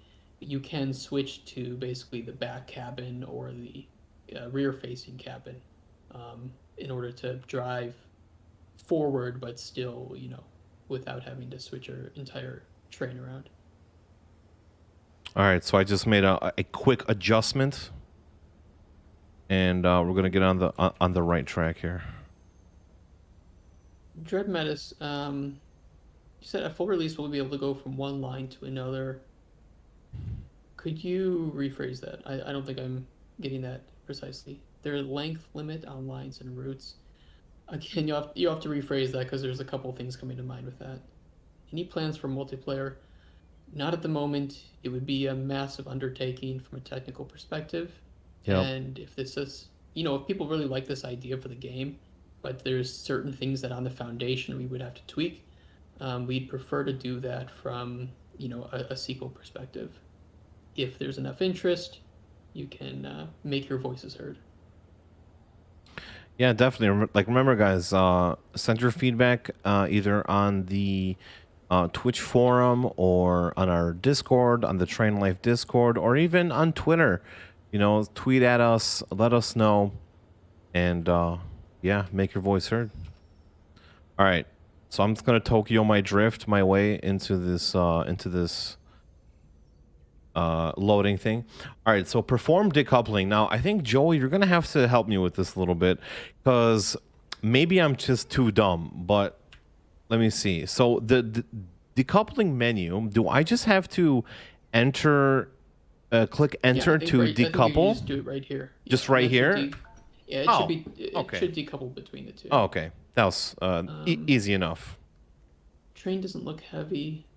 you can switch to basically the back cabin or the rear-facing cabin in order to drive forward, but still, without having to switch your entire train around. All right, so I just made a quick adjustment, and we're gonna get on the right track here. Dread Metis, you said a full release will be able to go from one line to another. Could you rephrase that? I don't think I'm getting that precisely. There's length limit on lines and routes. Again, you have to rephrase that because there's a couple things coming to mind with that. Any plans for multiplayer? Not at the moment. It would be a massive undertaking from a technical perspective. Yep. And if this is, if people really like this idea for the game, but there's certain things that on the foundation we would have to tweak, we'd prefer to do that from, a sequel perspective. If there's enough interest, you can make your voices heard. Yeah, definitely. Like, remember, guys, send your feedback either on the Twitch forum or on our Discord, on the Train Life Discord, or even on Twitter. Tweet at us, let us know, and yeah, make your voice heard. All right, so I'm just gonna Tokyo my drift my way into this loading thing. All right, so perform decoupling. Now, I think, Joey, you're going to have to help me with this a little bit because maybe I'm just too dumb, but let me see. So the decoupling menu, do I just have to click enter to I think you decouple? just do it right here. Just right here? Yeah, it okay. should decouple between the two. Oh, okay. That was easy enough. Train doesn't look heavy.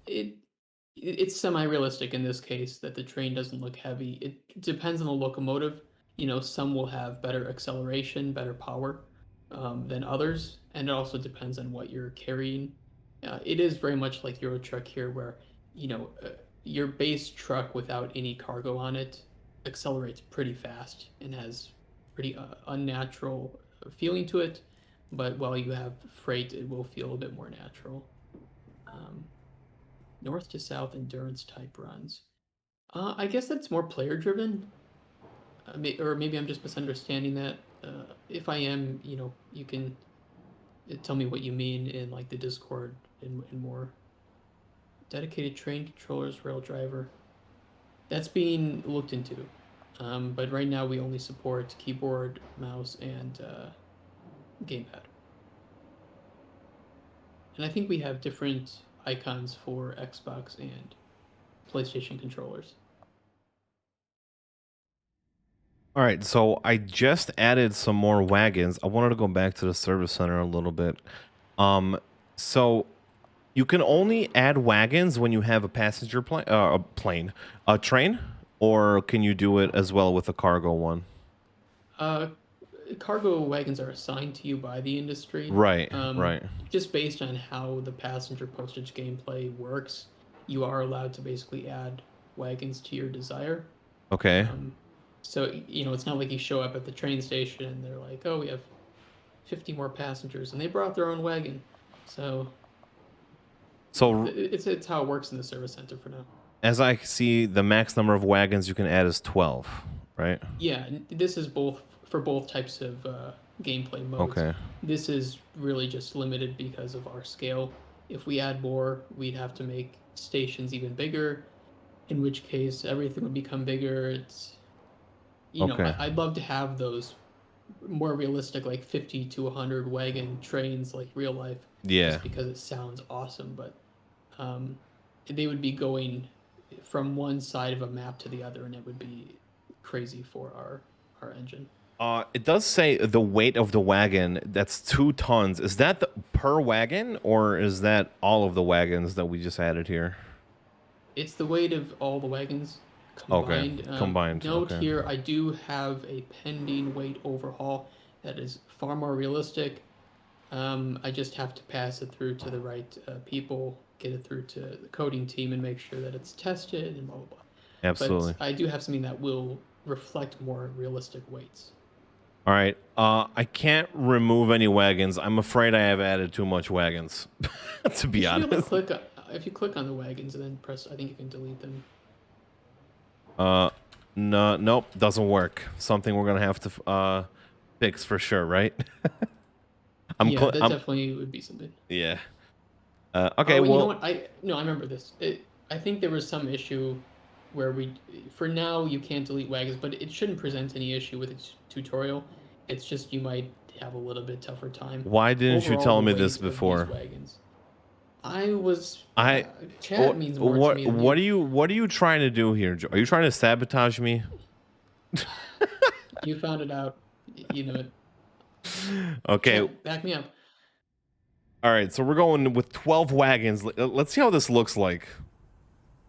It's semi-realistic in this case that the train doesn't look heavy. It depends on the locomotive. Some will have better acceleration, better power than others, and it also depends on what you're carrying. It is very much like Euro Truck here, where your base truck without any cargo on it accelerates pretty fast and has pretty unnatural feeling to it. But while you have freight, it will feel a bit more natural. North to south endurance type runs. I guess that's more player driven, or maybe I'm just misunderstanding that. If I am, you can tell me what you mean in like the Discord in more. Dedicated train controllers, rail driver. That's being looked into, but right now we only support keyboard, mouse, and gamepad. And I think we have different icons for Xbox and PlayStation controllers. All right, so I just added some more wagons. I wanted to go back to the service center a little bit. So you can only add wagons when you have a passenger a train, or can you do it as well with a cargo one? Cargo wagons are assigned to you by the industry. Right, right. Just based on how the passenger postage gameplay works, you are allowed to basically add wagons to your desire. Okay. So, it's not like you show up at the train station and they're like, oh, we have 50 more passengers, and they brought their own wagon. So it's how it works in the service center for now. As I see, the max number of wagons you can add is 12, right? Yeah, this is for both types of gameplay modes. Okay. This is really just limited because of our scale. If we add more, we'd have to make stations even bigger, in which case everything would become bigger. It's I'd love to have those more realistic, like 50 to 100 wagon trains, like real life. Yeah. Just because it sounds awesome, but they would be going from one side of a map to the other, and it would be crazy for our engine. It does say the weight of the wagon. That's 2 tons. Is that per wagon, or is that all of the wagons that we just added here? It's the weight of all the wagons Okay, combined. combined. Note Okay. here, I do have a pending weight overhaul that is far more realistic. I just have to pass it through to the right people, get it through to the coding team, and make sure that it's tested and blah blah blah. Absolutely. But I do have something that will reflect more realistic weights. All right. I can't remove any wagons. I'm afraid I have added too much wagons, to You be should be able to honest. click if you click on the wagons and then press. I think you can delete them. No, nope, doesn't work. Something we're gonna have to fix for sure, right? Yeah, that I'm definitely would be something. yeah. Okay, Oh, and you know well, what? I remember this. I think there was some issue where for now, you can't delete wagons, but it shouldn't present any issue with its tutorial. It's just you might have a little bit tougher time. why didn't you Overall, tell the me this weight of these before? wagons. I was. I Chat means more to me than what you. what are you trying to do here? Are you trying to sabotage me? You found it out. You know it. Okay. Chat, back me up. All right, so we're going with 12 wagons. Let's see how this looks like.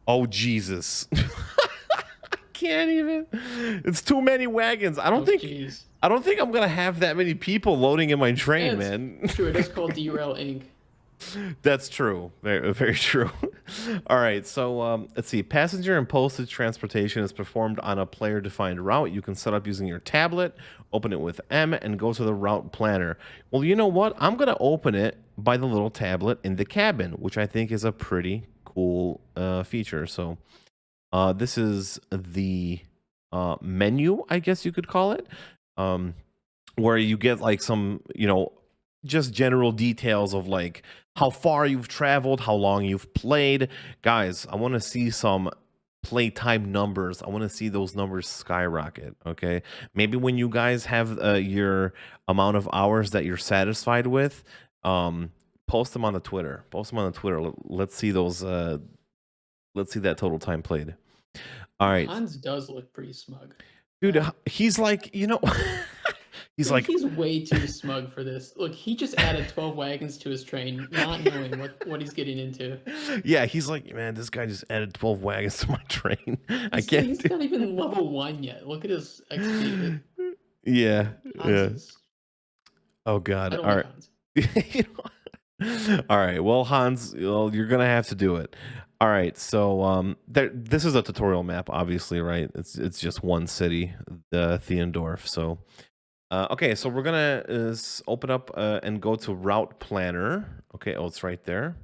Oh Jesus. I can't even. It's too many wagons. Oh, jeez. I don't think I'm going to have that many people loading in my train, It's man. true. It is called Derail Inc. That's true. Very, very true. All right. So let's see. Passenger and postage transportation is performed on a player-defined route. You can set up using your tablet, open it with M, and go to the route planner. Well, you know what? I'm going to open it by the little tablet in the cabin, which I think is a pretty cool feature. So this is the menu, I guess you could call it, where you get like some, just general details of like how far you've traveled, how long you've played. Guys, I want to see some playtime numbers. I want to see those numbers skyrocket. Okay, maybe when you guys have your amount of hours that you're satisfied with, post them on the Twitter. Post them on the Twitter. Let's see those. Let's see that total time played. All right, Hans does look pretty smug. dude. He's like, he's like, he's way too smug for this. Look, he just added 12 wagons to his train, not knowing what he's getting into. yeah, he's like, man, this guy just added 12 wagons to my train. I can't. He's not even level 1 yet. Look at his XP. Yeah, yeah. I Oh God. don't All like right. Hans. All right. Well, Hans, you're gonna have to do it. All right. So, this is a tutorial map, obviously, right? It's just one city, the Theendorf. So, okay. So we're gonna open up and go to Route Planner. Okay. Oh, it's right there.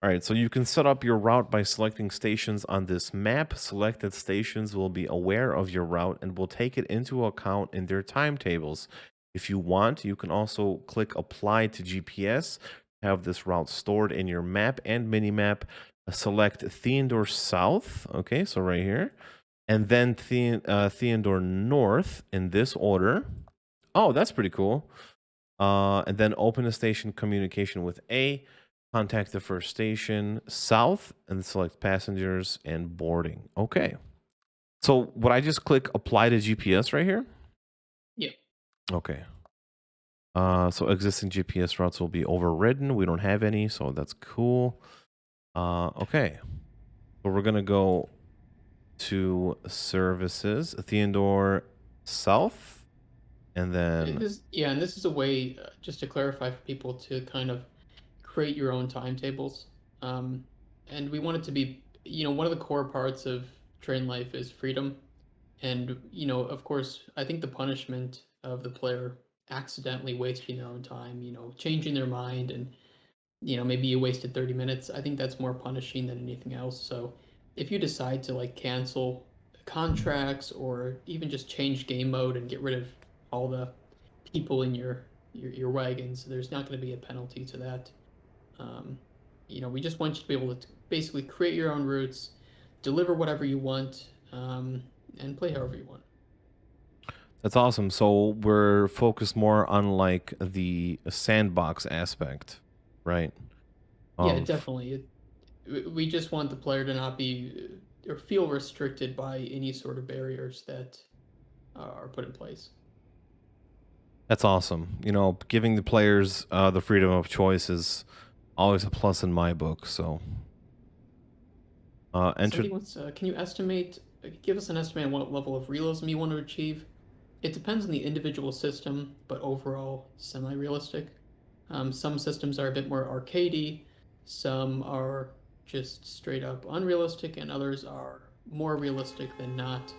All right, so you can set up your route by selecting stations on this map. Selected stations will be aware of your route and will take it into account in their timetables. If you want, you can also click Apply to GPS, have this route stored in your map and minimap. Select Theendor South, okay, so right here, and then Theendor North in this order. Oh, that's pretty cool. And then open the station communication with A. Contact the first station south and select passengers and boarding. Okay. So would I just click apply to GPS right here? Yeah. Okay. So existing GPS routes will be overridden. We don't have any, so that's cool. Okay. So we're gonna go to services, Theendor South, and then and this is a way, just to clarify for people, to kind of create your own timetables. And we want it to be, one of the core parts of train life is freedom. And, of course, I think the punishment of the player accidentally wasting their own time, changing their mind, and, maybe you wasted 30 minutes. I think that's more punishing than anything else. So if you decide to like cancel contracts or even just change game mode and get rid of all the people in your wagons, there's not going to be a penalty to that. We just want you to be able to basically create your own routes, deliver whatever you want, and play however you want. that's awesome. So we're focused more on like the sandbox aspect, right? Yeah, definitely. We just want the player to not be or feel restricted by any sort of barriers that are put in place. That's awesome. You know, giving the players the freedom of choice is always a plus in my book. So, enter. Somebody wants, can you give us an estimate on what level of realism you want to achieve? It depends on the individual system, but overall semi-realistic. Some systems are a bit more arcadey, some are just straight up unrealistic, and others are more realistic than not.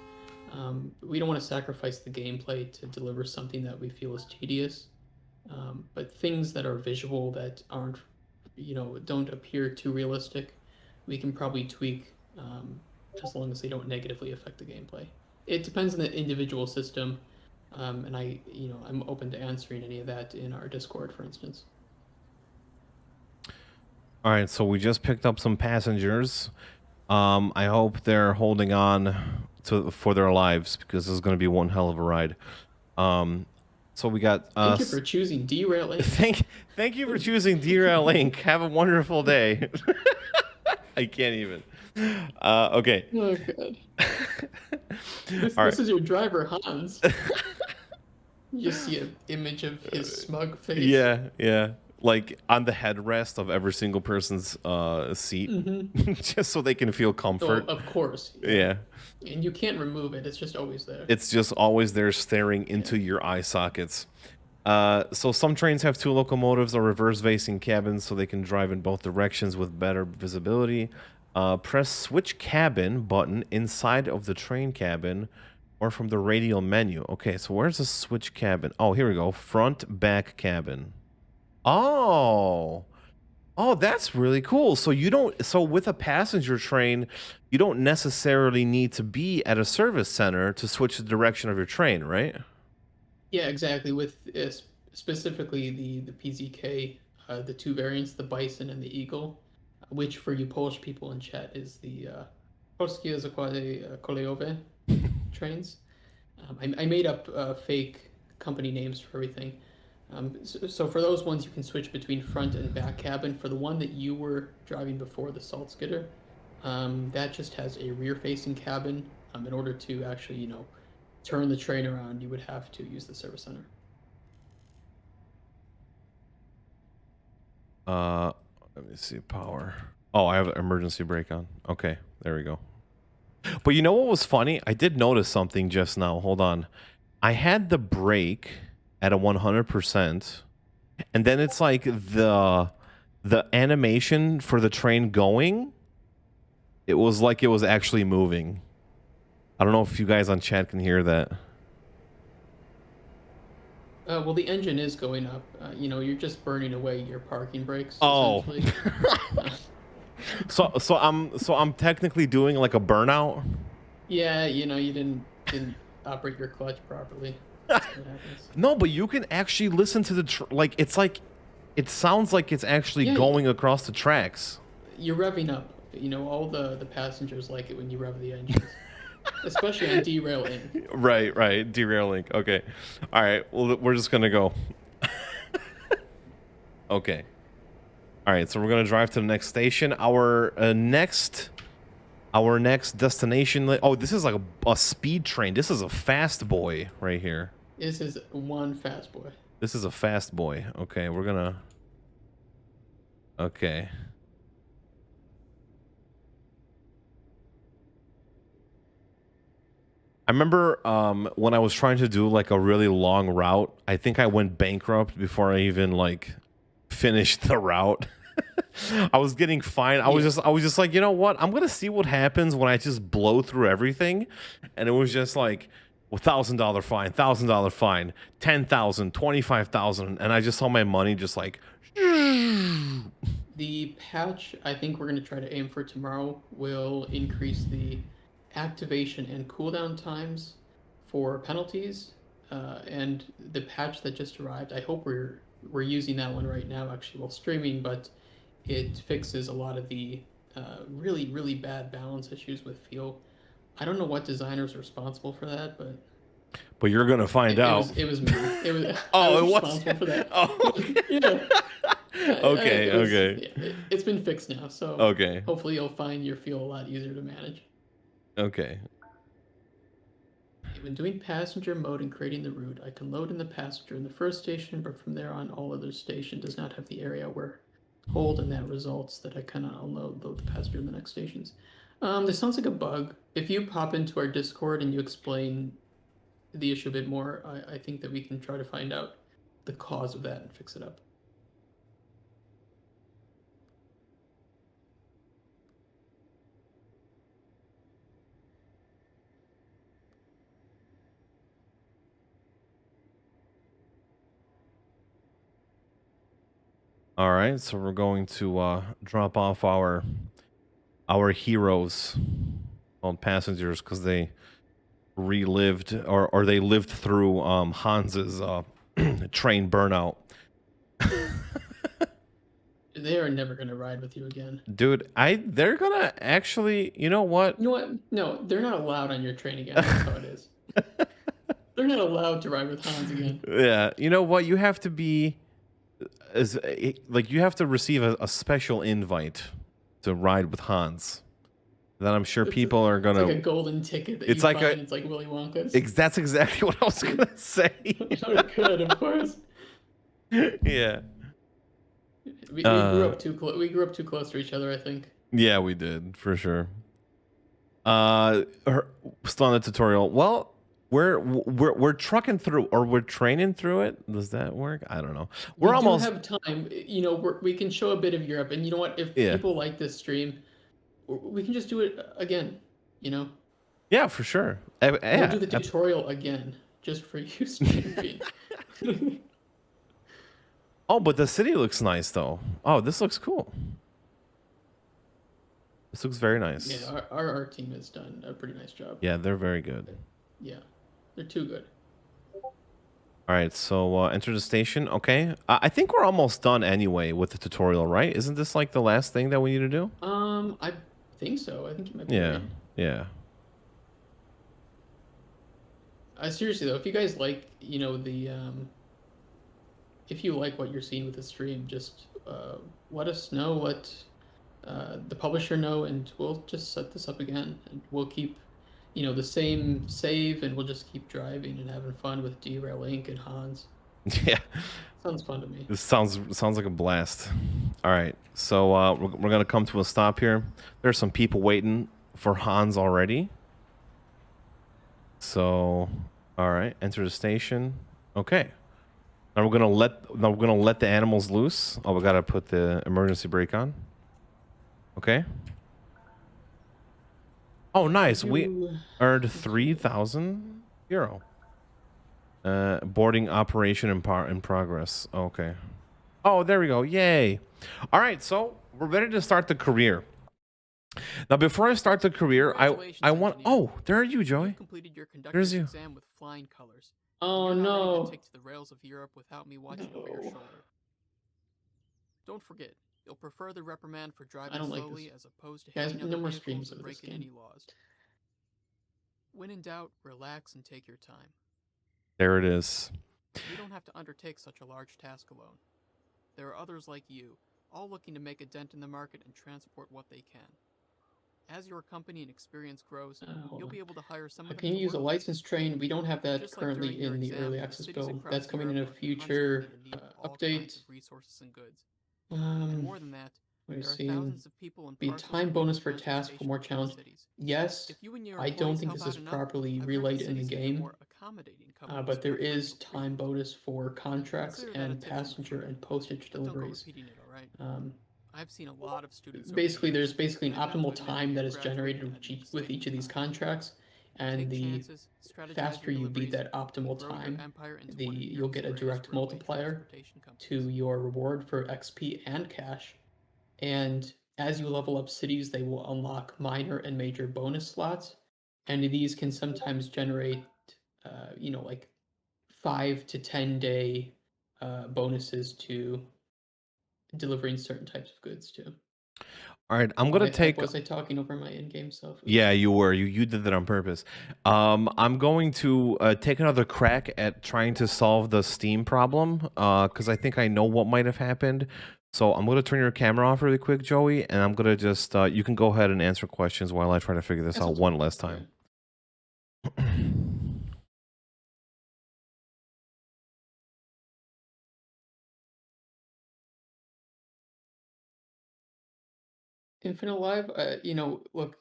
We don't want to sacrifice the gameplay to deliver something that we feel is tedious, but things that are visual that aren't, don't appear too realistic, we can probably tweak as long as they don't negatively affect the gameplay. It depends on the individual system, and I'm open to answering any of that in our Discord, for instance. All right, so we just picked up some passengers. I hope they're holding on for their lives because this is going to be one hell of a ride. So we got. Thank you for choosing Derail Inc. Thank you for choosing Derail Inc. Have a wonderful day. I can't even. Okay. Oh god. This is your driver, Hans. You just see an image of his smug face. Yeah. Like on the headrest of every single person's seat, just so they can feel comfort. Oh, of course. Yeah. And you can't remove it. It's just always there. It's just always there staring into your eye sockets. So some trains have 2 locomotives or reverse-facing cabins so they can drive in both directions with better visibility. Press switch cabin button inside of the train cabin or from the radial menu. Okay, so where's the switch cabin? Oh, here we go. Front, back cabin. Oh, that's really cool. So with a passenger train, you don't necessarily need to be at a service center to switch the direction of your train, right? Yeah, exactly. With specifically the PZK, the 2 variants, the Bison and the Eagle, which for you Polish people in chat is the Polskie Zakłady Kolejowe trains. I made up fake company names for everything. So for those ones, you can switch between front and back cabin. For the one that you were driving before, the Salt Skidder, that just has a rear-facing cabin. In order to actually, turn the train around, you would have to use the service center. Let me see, power. Oh, I have emergency brake on. Okay, there we go. But you know what was funny? I did notice something just now. Hold on. I had the brake at a 100%, and then it's like the animation for the train going, it was like it was actually moving. I don't know if you guys on chat can hear that. Well, the engine is going up. You're just burning away your parking brakes. Oh. so I'm technically doing like a burnout. Yeah, you didn't operate your clutch properly. No, but you can actually listen to the it sounds like it's actually going across the tracks. You're revving up. All the passengers like it when you rev the engines. Especially on Derail Inc. Right. Derail Inc. Okay. All right. Well, we're just going to go. Okay. All right. So we're going to drive to the next station. Our next destination. Oh, this is like a speed train. This is a fast boy right here. This is one fast boy. This is a fast boy. Okay. We're going to. Okay. I remember when I was trying to do like a really long route, I think I went bankrupt before I even like finished the route. I was getting fined. I was just like, you know what? I'm gonna see what happens when I just blow through everything, and it was just like $1,000 fine, $1,000 fine, 10,000, 25,000, and I just saw my money just like. The patch I think we're gonna try to aim for tomorrow will increase the activation and cooldown times for penalties, and the patch that just arrived, I hope we're using that one right now actually while streaming, but it fixes a lot of the really bad balance issues with fuel. I don't know what designer's responsible for that, but you're gonna find out. It was me. It was oh, was responsible for that. Oh, yeah. Okay. It's been fixed now, so okay. Hopefully you'll find your fuel a lot easier to manage. Okay. When doing passenger mode and creating the route, I can load in the passenger in the first station, but from there on, all other station does not have the area where hold, and that results that I cannot unload load the passenger in the next stations. This sounds like a bug. If you pop into our Discord and you explain the issue a bit more, I think that we can try to find out the cause of that and fix it up. All right, so we're going to drop off our heroes called passengers because they relived or they lived through Hans's train burnout. They are never gonna ride with you again. Dude, they're gonna actually, you know what? You know what? No, they're not allowed on your train again. That's how it is. They're not allowed to ride with Hans again. Yeah, you know what? You have to be like you have to receive a special invite to ride with Hans. Then I'm sure people are It's gonna. like a golden ticket that It's you like find. It's like Willy Wonka's. That's exactly what I was gonna say. Oh, good, of course. Yeah. We grew up too close. We grew up too close to each other, I think. Yeah, we did for sure. Still on the tutorial. Well, we're trucking through, or we're training through it. Does that work? I don't know. We're We almost. do have time. You know, we can show a bit of Europe, and you know what? If Yeah. people like this stream, we can just do it again. You know, Yeah, for sure. we'll do the tutorial again just for you, stream feed. Oh, but the city looks nice though. Oh, this looks cool. This looks very nice. Yeah, our team has done a pretty nice job. Yeah, they're very good. Yeah, they're too good. All right, so enter the station. Okay, I think we're almost done anyway with the tutorial, right? Isn't this like the last thing that we need to do? I think so. I think you might be Yeah, right. yeah. Seriously though, if you guys like, you know, if you like what you're seeing with the stream, just let us know, let the publisher know, and we'll just set this up again, and we'll keep, you know, the same save, and we'll just keep driving and having fun with Derail Inc. and Hans. Yeah. Sounds fun to me. This sounds like a blast. All right, so we're gonna come to a stop here. There's some people waiting for Hans already. So, all right, enter the station. Okay. Now we're gonna let the animals loose. Oh, we gotta put the emergency brake on. Okay. Oh, nice. We earned 3,000 euro. Boarding operation in progress. Okay. Oh, there we go. Yay. All right, so we're ready to start the career. Now, before I start the career, I want. engineer. Oh, there are you, Joey. You've completed your There's conductor's you. exam with flying colors. Oh You're not ready no! to take to the rails of Europe without me watching over your No. shoulder. Don't forget, you'll prefer the reprimand for driving don't like slowly this. as opposed to Guys, hitting no other more vehicles streams and of this breaking game. any laws. When in doubt, relax and take your time. There it is. You don't have to undertake such a large task alone. There are others like you, all looking to make a dent in the market and transport what they can. As your company and experience grows, you'll be able to hire someone. Can you use a licensed train? We don't have that Just like currently during your in the exam, early the access cities build. across That's coming in a Europe are future constantly in need of all kinds update. of resources and goods. And more than that, We've there are seen thousands of people and be parcels time waiting bonus for for tasks for transportation more between challenge. cities. Yes, If you and your I don't employees think help this out is enough, properly I've heard relayed that in the cities can be game, more accommodating coming but there spread is funds time freely. bonus for contracts Consider that a and tip from a passenger friend. and postage But don't go deliveries. repeating it, alright? I've seen a lot of students over the Basically, there's years, basically an and I've had to optimal admit time that you're is generated graduating at an with each of exciting these time. contracts, and Take the chances, strategize faster your you beat deliveries, that and optimal grow your time, empire into the one of you'll Europe's get a greatest direct railway multiplier transportation to companies. your reward for XP and cash. And as you level up cities, they will unlock minor and major bonus slots, and these can sometimes generate, you know, like 5 to 10 day bonuses to delivering certain types of goods too. All right, I'm Oh, gonna I take. was I talking over my in-game stuff? Yeah, Oops. you were. You did that on purpose. I'm going to take another crack at trying to solve the Steam problem because I think I know what might have happened. So I'm gonna turn your camera off really quick, Joey, and I'm gonna just you can go ahead and answer questions while I try to figure this That out sounds one good. last Okay. time. Infinite Live, look,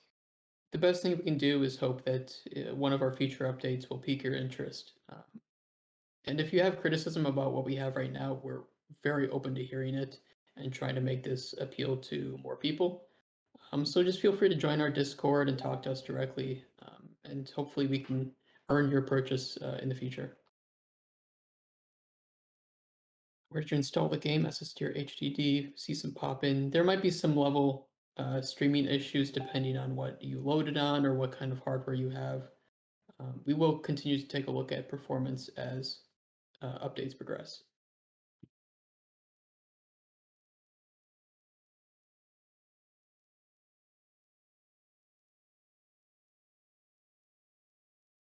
the best thing we can do is hope that one of our future updates will pique your interest. And if you have criticism about what we have right now, we're very open to hearing it and trying to make this appeal to more people. So just feel free to join our Discord and talk to us directly, and hopefully we can earn your purchase in the future. Where did you install the game? Access to your HDD, see some pop in. There might be some level streaming issues depending on what you loaded on or what kind of hardware you have. We will continue to take a look at performance as updates progress.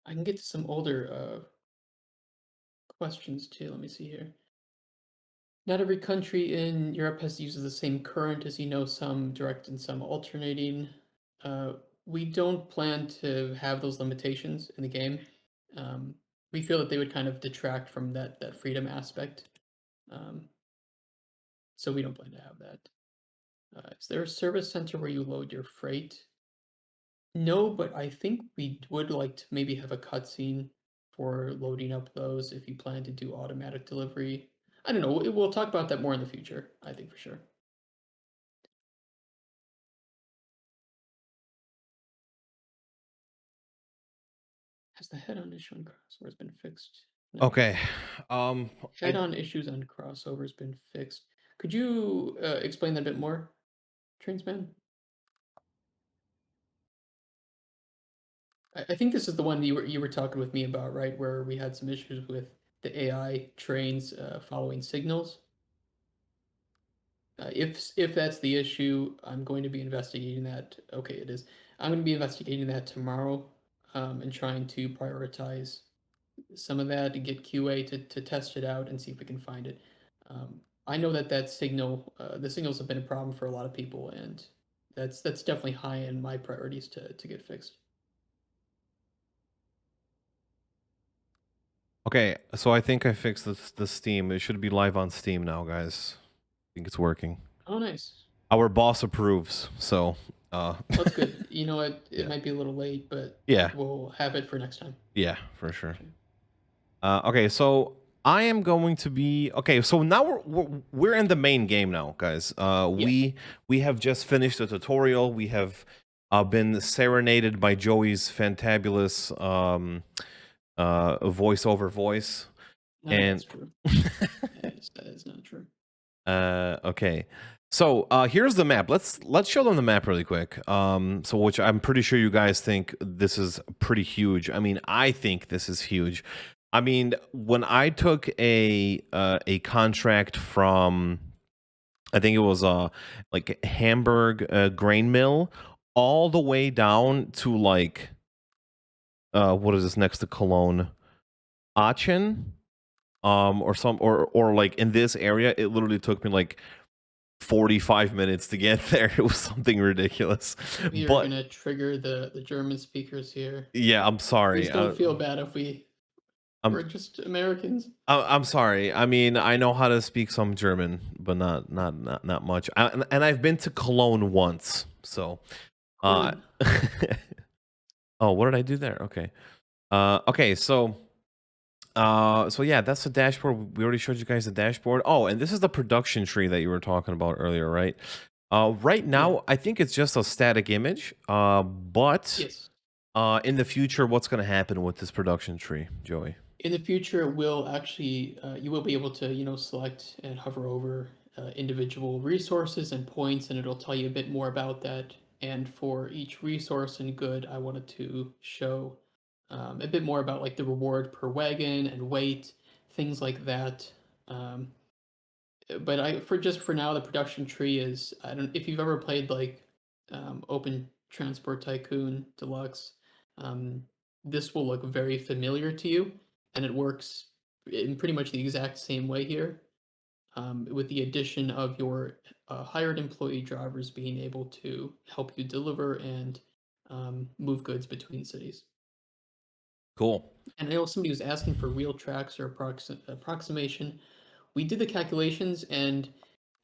I can get to some older questions too. Let me see here. Not every country in Europe has uses the same current, as you know, some direct and some alternating. Uh, we don't plan to have those limitations in the game. Um, we feel that they would kind of detract from that freedom aspect. Um, so we don't plan to have that. Is there a service center where you load your freight? No, but I think we would like to maybe have a cutscene for loading up those if you plan to do automatic delivery. I don't know. We'll talk about that more in the future, I think for sure. Has the head-on issue on crossovers been fixed? No. Okay. I Head-on issues on crossovers been fixed. Could you explain that a bit more, Transman? I think this is the one you were talking with me about, right? Where we had some issues with the AI trains following signals. If that's the issue, I'm going to be investigating that. Okay, it is. I'm going to be investigating that tomorrow, and trying to prioritize some of that and get QA to test it out and see if we can find it. I know that signal, the signals have been a problem for a lot of people, and that's definitely high in my priorities to get fixed. Okay, so I think I fixed the Steam. It should be live on Steam now, guys. I think it's working. Oh, nice. Our boss approves, so Well, that's good. You know what? It yeah. might be a little late, but Yeah, we'll have it for next time. yeah, for sure. Okay. Okay, so I am going to be okay. So now we're in the main game now, guys. Yeah. We have just finished the tutorial. We have been serenaded by Joey's fantabulous voiceover voice, No, and that's true. That is not true. okay. So here's the map. Let's show them the map really quick. So which I'm pretty sure you guys think this is pretty huge. I mean, I think this is huge. I mean, when I took a contract from, I think it was like Hamburg grain mill, all the way down to like what is this next to Cologne, Aachen, or like in this area, it literally took me like 45 minutes to get there. It was something ridiculous. We are But gonna trigger the German speakers here. yeah, I'm sorry. Please don't feel bad if we're just Americans. I'm sorry. I mean, I know how to speak some German, but not much. And I've been to Cologne once, so. Uh, Cool. oh, what did I do there? Okay. Okay. So yeah, that's the dashboard. We already showed you guys the dashboard. Oh, and this is the production tree that you were talking about earlier, right? Right now, Yeah. I think it's just a static image. But Yes. in the future, what's going to happen with this production tree, Joey? In the future, we'll actually you will be able to select and hover over individual resources and points, and it'll tell you a bit more about that. And for each resource and good, I wanted to show a bit more about like the reward per wagon and weight, things like that. Um, but I for now the production tree is, I don't, if you've ever played like Open Transport Tycoon Deluxe, um, this will look very familiar to you, and it works in pretty much the exact same way here, with the addition of your hired employee drivers being able to help you deliver and move goods between cities. Cool. And I know somebody was asking for real tracks or approximation. We did the calculations, and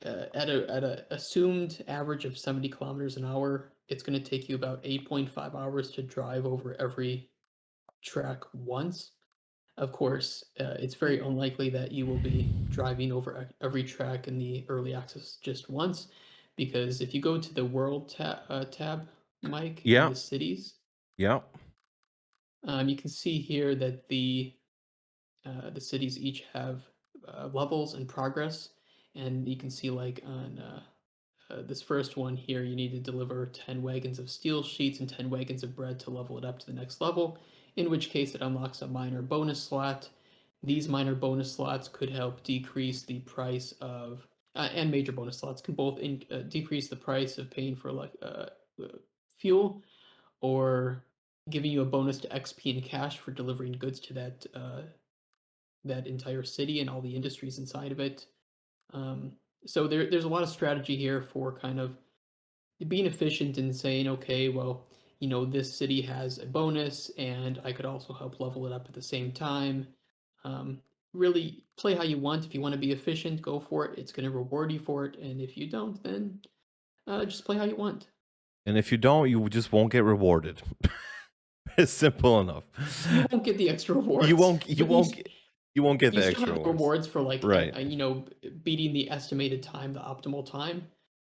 at a assumed average of 70 kilometers an hour, it's going to take you about 8.5 hours to drive over every track once. Of course, it's very unlikely that you will be driving over every track in the early access just once, because if you go to the world tab, Mike, in Yeah. the cities, Yeah. you can see here that the cities each have levels and progress, and you can see like on this first one here, you need to deliver 10 wagons of steel sheets and 10 wagons of bread to level it up to the next level, in which case it unlocks a minor bonus slot. These minor bonus slots could help decrease the price of, and major bonus slots can both decrease the price of paying for like fuel, or giving you a bonus to XP and cash for delivering goods to that entire city and all the industries inside of it. Um, so there's a lot of strategy here for kind of being efficient and saying, okay, well, this city has a bonus, and I could also help level it up at the same time. Um, Really play how you want. If you want to be efficient, go for it. It's going to reward you for it. And if you don't, then just play how you want. And if you don't, you just won't get rewarded. It's simple enough. You won't get the extra rewards. You won't. You but won't. You won't get you the still extra have the rewards. rewards for like Right. beating the estimated time, the optimal time.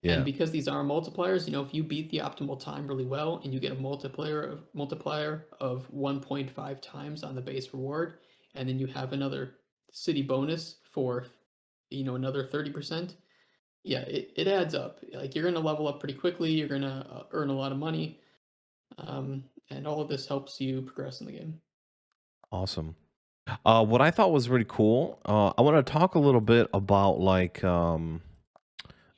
And Yeah. because these are multipliers, if you beat the optimal time really well and you get a multiplier of 1.5 times on the base reward, and then you have another city bonus for another 30%, yeah, it adds up. Like, you're gonna level up pretty quickly, you're gonna earn a lot of money, and all of this helps you progress in the game. Awesome. What I thought was really cool. I want to talk a little bit about like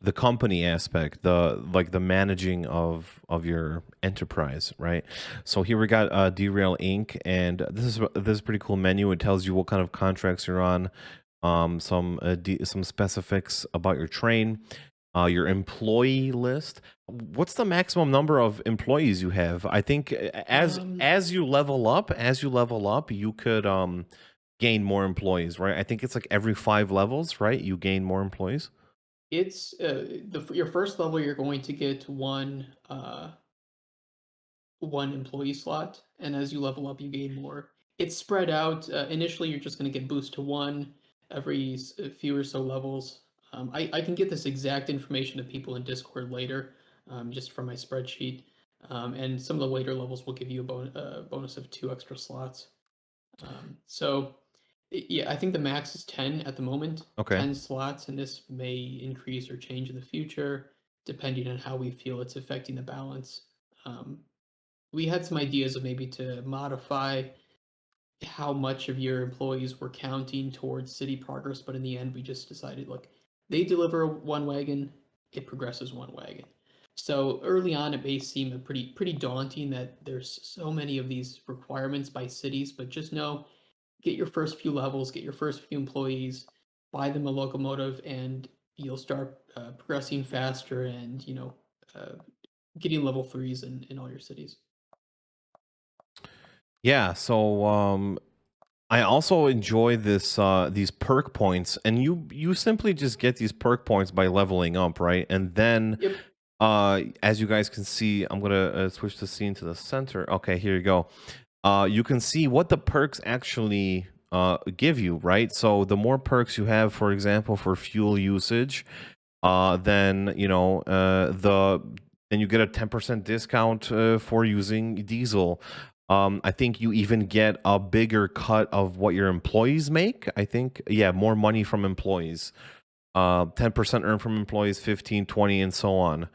the company aspect, the managing of your enterprise, right? So here we got Derail Inc. and this is a pretty cool menu. It tells you what kind of contracts you're on, some specifics about your train, your employee list. What's the maximum number of employees you have? I think as you level up, you could gain more employees, right? I think it's like every 5 levels, right? You gain more employees. It's your first level, you're going to get one employee slot, and as you level up, you gain more. It's spread out. Initially, you're just going to get boost to one every few or so levels. I can get this exact information to people in Discord later, just from my spreadsheet. And some of the later levels will give you a bonus of 2 extra slots. So, yeah, I think the max is 10 at the moment. Okay. 10 slots, and this may increase or change in the future, depending on how we feel it's affecting the balance. We had some ideas of maybe to modify how much of your employees were counting towards city progress, but in the end, we just decided, look, they deliver one wagon, it progresses one wagon. So early on, it may seem pretty daunting that there's so many of these requirements by cities, but just know, get your first few levels, get your first few employees, buy them a locomotive, and you'll start progressing faster, and uh, getting level 3s in all your cities. Yeah, so I also enjoy this these perk points, and you simply just get these perk points by leveling up, right? And then Yep. as you guys can see, I'm gonna switch the scene to the center. Okay, here you go. You can see what the perks actually give you, right? So the more perks you have, for example, for fuel usage, then then you get a 10% discount for using diesel. I think you even get a bigger cut of what your employees make. I think, yeah, more money from employees. 10% earned from employees, 15, 20, and so on.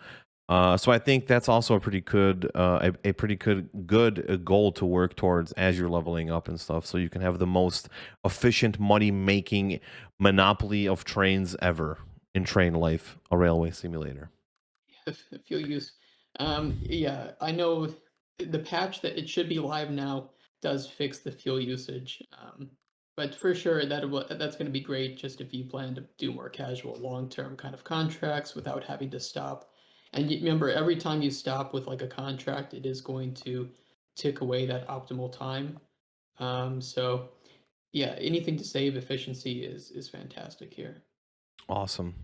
So I think that's also a pretty good, a pretty good goal to work towards as you're leveling up and stuff. So you can have the most efficient money making monopoly of trains ever in train life, a railway simulator. Fuel use. Yeah, I know the patch that it should be live now does fix the fuel usage. But for sure that's going to be great just if you plan to do more casual long-term kind of contracts without having to stop. And remember, every time you stop with like a contract, it is going to tick away that optimal time. So yeah, anything to save efficiency is fantastic here. Awesome.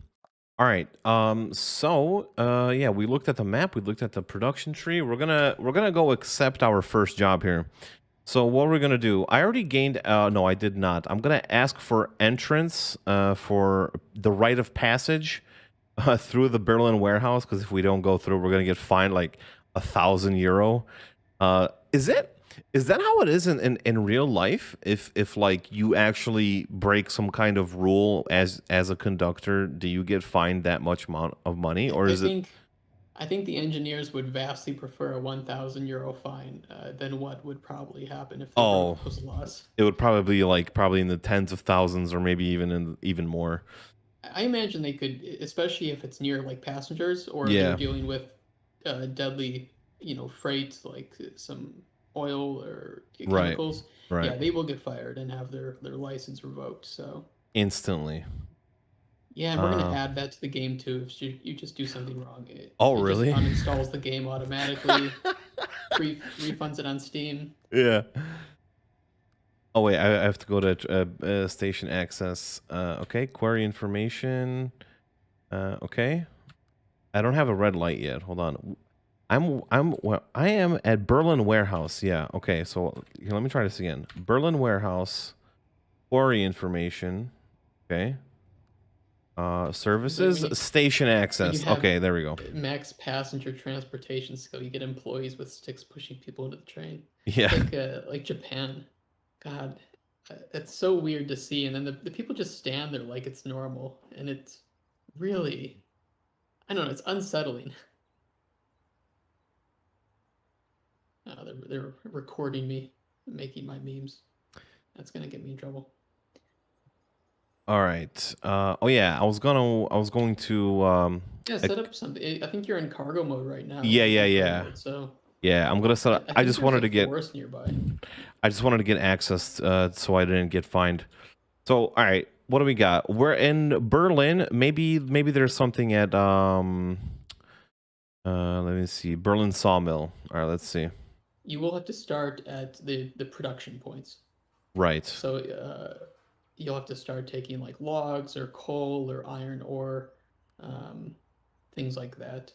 All right. Yeah, we looked at the map, we looked at the production tree. We're gonna go accept our first job here. So what we're gonna do? I already gained. No, I did not. I'm gonna ask for entrance. For the right of passage, through the Berlin warehouse. Because if we don't go through, we're gonna get fined like €1,000. Is it? Is that how it is in real life? If like you actually break some kind of rule as a conductor, do you get fined that much amount of money, or I is it? think I think the engineers would vastly prefer a €1,000 fine than what would probably happen if they Oh, broke those laws. it would probably be like probably in the tens of thousands, or maybe even more. I imagine they could, especially if it's near like passengers or they're Yeah. dealing with deadly, freight like some oil or Right. chemicals. Right. Yeah, they will get fired and have their license revoked. So Instantly. yeah, and we're gonna Uh. add that to the game too. If you just do something wrong, Oh, it just really? uninstalls the game automatically, refunds it on Steam. Yeah. Oh wait, I have to go to station access. Okay, query information. Okay, I don't have a red light yet. Hold on. I am at Berlin warehouse. Yeah. Okay. So here, let me try this again. Berlin warehouse. Query information. Okay. But Services station when you access. have Okay, there we go. max passenger transportation skill, you get employees with sticks pushing people into the train. Yeah. Like Japan. God, it's so weird to see. And then the people just stand there like it's normal, and it's really, I don't know, it's unsettling. They're recording me making my memes. That's gonna get me in trouble. All right. Oh yeah, I was going to Yeah, set up something. I think you're in cargo mode right now yeah, with yeah, info yeah. mode, so Yeah, I'm gonna set up. I think there's a forest nearby. I just wanted to get access, so I didn't get fined. So, all right, what do we got? We're in Berlin. Maybe there's something at let me see, Berlin sawmill. All right, let's see. You will have to start at the production points. Right. So you'll have to start taking like logs or coal or iron ore, things like that.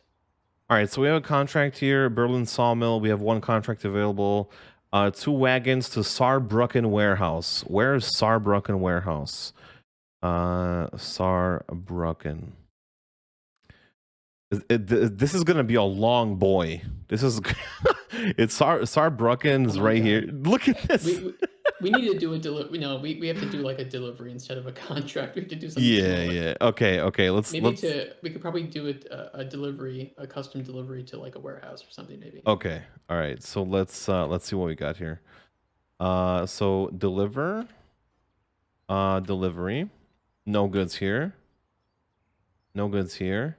All right, so we have a contract here, Berlin sawmill. We have one contract available. 2 wagons to Saarbrücken warehouse. Where is Saarbrücken warehouse? Saarbrücken. This is gonna be a long boy. This is it's Saarbrücken's Oh right God. here. Look at this. We need to do a delivery. No, we have to do like a delivery instead of a contract. We have to do something Yeah, smaller. yeah. Okay. We could probably do it a delivery, a custom delivery to like a warehouse or something maybe. Okay. All right. So let's see what we got here. So delivery. No goods here. No goods here.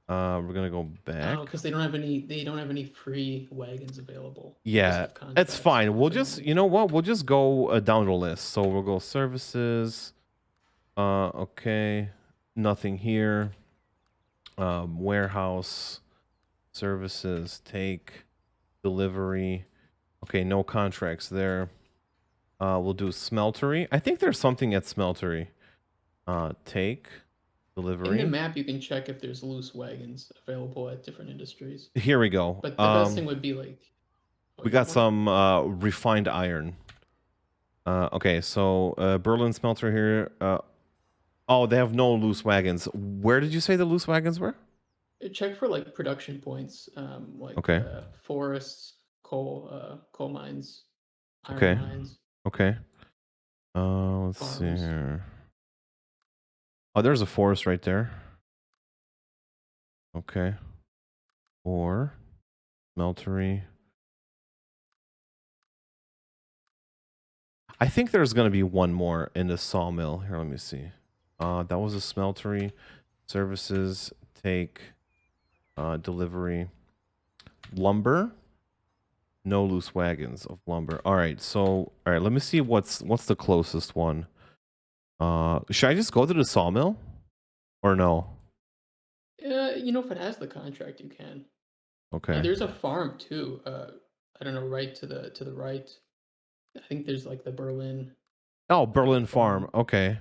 We're gonna go back. Oh, because they don't have any free wagons available. They just Yeah, have that's contracts. fine. We'll just, you know what? We'll just go down the list. So we'll go services. Okay. Nothing here. Warehouse. Services. Take. Delivery. Okay, no contracts there. We'll do smeltery. I think there's something at smeltery. Take. In Delivery. the map, you can check if there's loose wagons available at different industries. Here we go. But the best thing would be like. We got some refined iron. Okay, so Berlin smelter here. Oh, they have no loose wagons. Where did you say the loose wagons were? Check for like production points, like Okay. Forests, coal mines, iron Okay. mines. Okay. Let's see Farms. here. Oh, there's a forest right there. Okay. or smeltery. I think there's going to be one more in the sawmill. Here, let me see. That was a smeltery. Services, take, delivery. Lumber. No loose wagons of lumber. All right, so all right, let me see what's the closest one. Should I just go to the sawmill or no? You know, if it has the contract, you can. Okay. There's a farm too. I don't know, right to the right. I think there's like the Berlin Oh, Berlin Farm. farm. Okay.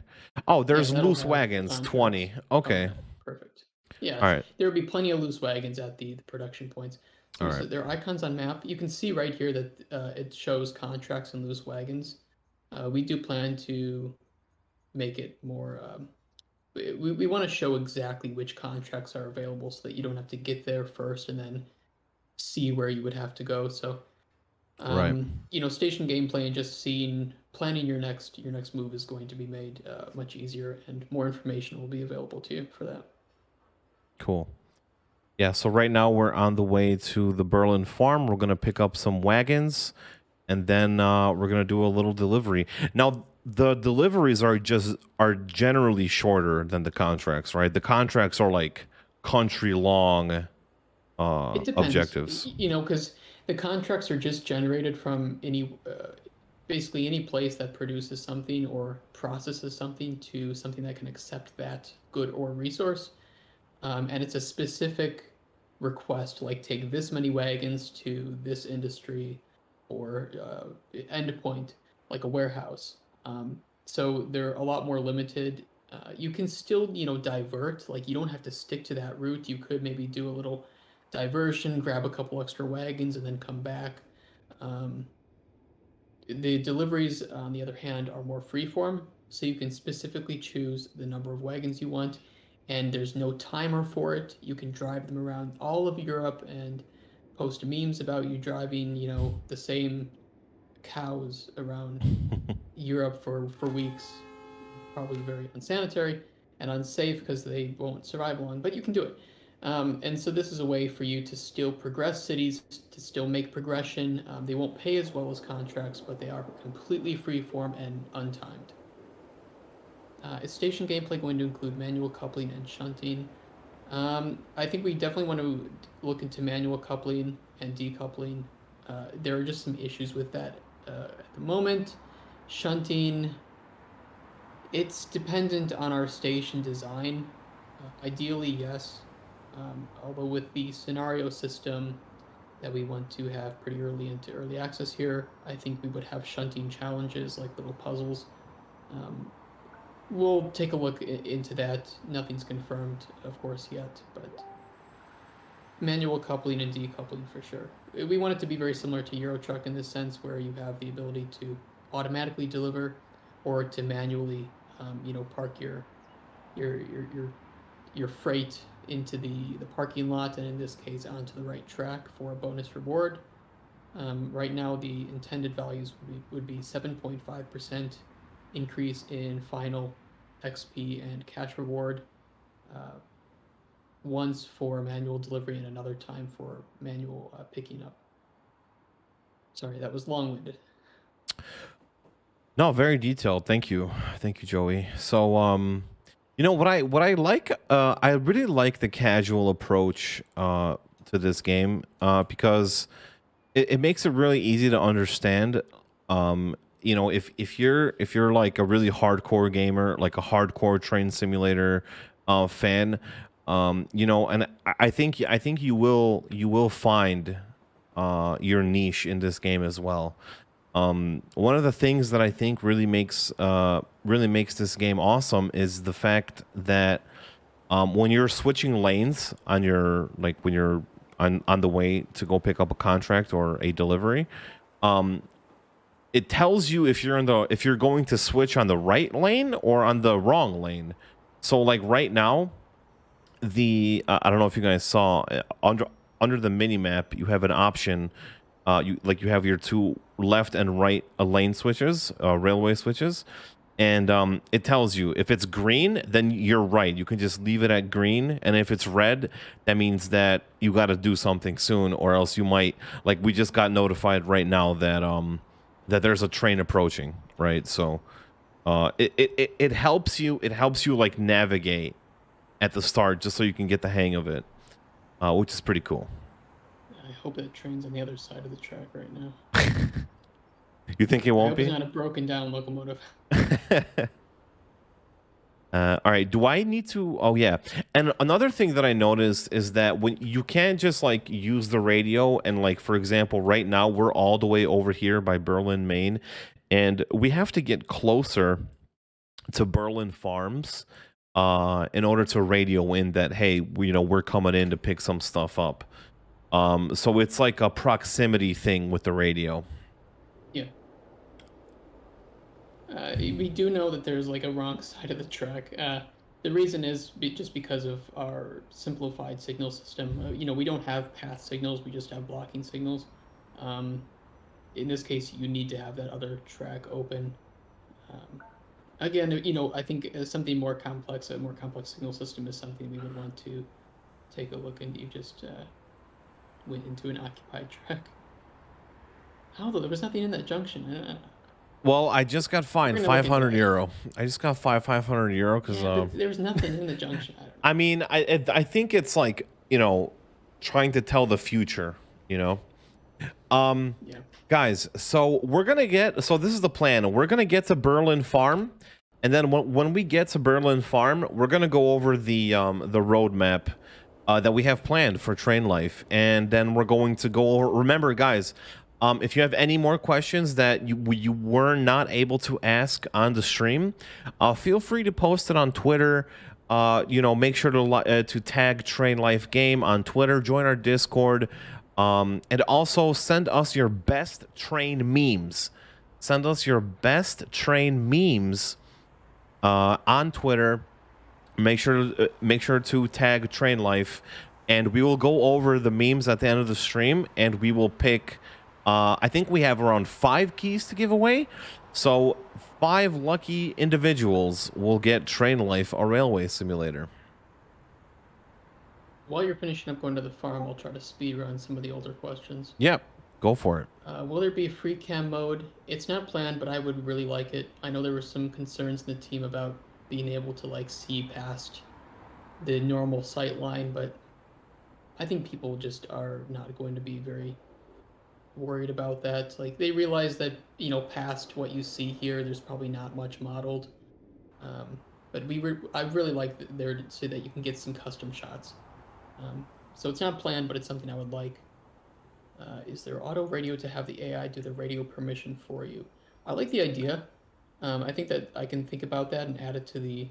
Oh, Yeah, there's that'll loose have wagons, contracts 20. on Okay. that. Perfect. Yeah, All right. there would be plenty of loose wagons at the production points. All So, right. there are icons on map. You can see right here that it shows contracts and loose wagons. We do plan to make it more. We want to show exactly which contracts are available so that you don't have to get there first and then see where you would have to go. So Right. you know, station gameplay and just seeing planning your next move is going to be made much easier, and more information will be available to you for that. Cool. Yeah, so right now we're on the way to the Berlin Farm. We're going to pick up some wagons and then we're going to do a little delivery. Now, the deliveries are generally shorter than the contracts, right? The contracts are like country long It depends, objectives. you know, because the contracts are just generated from any basically any place that produces something or processes something to something that can accept that good or resource. And it's a specific request, like take this many wagons to this industry or endpoint, like a warehouse. So they're a lot more limited. You can still, you know, divert. Like you don't have to stick to that route. You could maybe do a little diversion, grab a couple extra wagons, and then come back. Um, the deliveries, on the other hand, are more freeform, so you can specifically choose the number of wagons you want, and there's no timer for it. You can drive them around all of Europe and post memes about you driving, you know, the same cows around Europe for weeks. Probably very unsanitary and unsafe because they won't survive long, but you can do it. And so this is a way for you to still progress cities, to still make progression. They won't pay as well as contracts, but they are completely freeform and untimed. Is station gameplay going to include manual coupling and shunting? I think we definitely want to look into manual coupling and decoupling. There are just some issues with that at the moment. Shunting, it's dependent on our station design. Ideally, yes. Although with the scenario system that we want to have pretty early into early access here, I think we would have shunting challenges like little puzzles. We'll take a look into that. Nothing's confirmed, of course, yet, but manual coupling and decoupling for sure. We want it to be very similar to Eurotruck in this sense, where you have the ability to automatically deliver or to manually, you know, park your freight into the parking lot, and in this case onto the right track for a bonus reward. Right now, the intended values would be 7.5% increase in final XP and cash reward, once for manual delivery and another time for manual picking up. Sorry, that was long-winded. No, very detailed. Thank you, Joey. So, you know what I like? I really like the casual approach to this game because it makes it really easy to understand. You know, if you're like a really hardcore gamer, like a hardcore train simulator fan, you know, and I think you will find your niche in this game as well. One of the things that I think really makes this game awesome is the fact that when you're switching lanes on your when you're on the way to go pick up a contract or a delivery, it tells you if you're going to switch on the right lane or on the wrong lane. So like right now, I don't know if you guys saw under the mini map, you have an option. You have your two left and right lane switches, railway switches. and it tells you if it's green, then you're right. You can just leave it at green, and if it's red, that means that you got to do something soon, or else you might, like, we just got notified right now that that there's a train approaching, right? So it helps you. It helps you like navigate at the start, just so you can get the hang of it, which is pretty cool. I hope that train's on the other side of the track right now. You think it I won't hope be? it's not a broken down locomotive. All right. Do I need to? Oh, yeah. And another thing that I noticed is that when you can't just like use the radio and like, for example, right now we're all the way over here by Berlin, Maine, and we have to get closer to Berlin Farms in order to radio in that, hey, we're coming in to pick some stuff up. So it's like a proximity thing with the radio. Yeah. We do know that there's like a wrong side of the track. The reason is just because of our simplified signal system. We don't have path signals; we just have blocking signals. In this case, you need to have that other track open. Again, I think something more complex, a more complex signal system is something we would want to take a look into. You just went into an occupied track. How though? There was nothing in that junction. Well, I just got fined €500. I just got 500 euro because there was nothing in the junction. I mean, I think it's like trying to tell the future. Yeah. Guys, so this is the plan. We're gonna get to Berlin Farm, and then when we get to Berlin Farm, we're gonna go over the roadmap that we have planned for Train Life, and then we're going to go over. Remember, guys, if you have any more questions that you were not able to ask on the stream, feel free to post it on Twitter. Make sure to tag Train Life Game on Twitter. Join our Discord. And also send us your best train memes. Send us your best train memes on Twitter. Make sure to tag Train Life, and we will go over the memes at the end of the stream, and we will pick. I think we have around 5 keys to give away, so 5 lucky individuals will get Train Life, a railway simulator. While you're finishing up going to the farm, I'll try to speed run some of the older questions. Yep, go for it. Will there be a free cam mode? It's not planned, but I would really like it. I know there were some concerns in the team about being able to like see past the normal sight line, but I think people just are not going to be very worried about that. Like they realize that past what you see here, there's probably not much modeled. But I really like there to say that you can get some custom shots. So it's not planned, but it's something I would like. Is there auto radio to have the AI do the radio permission for you? I like the idea. I think that I can think about that and add it to the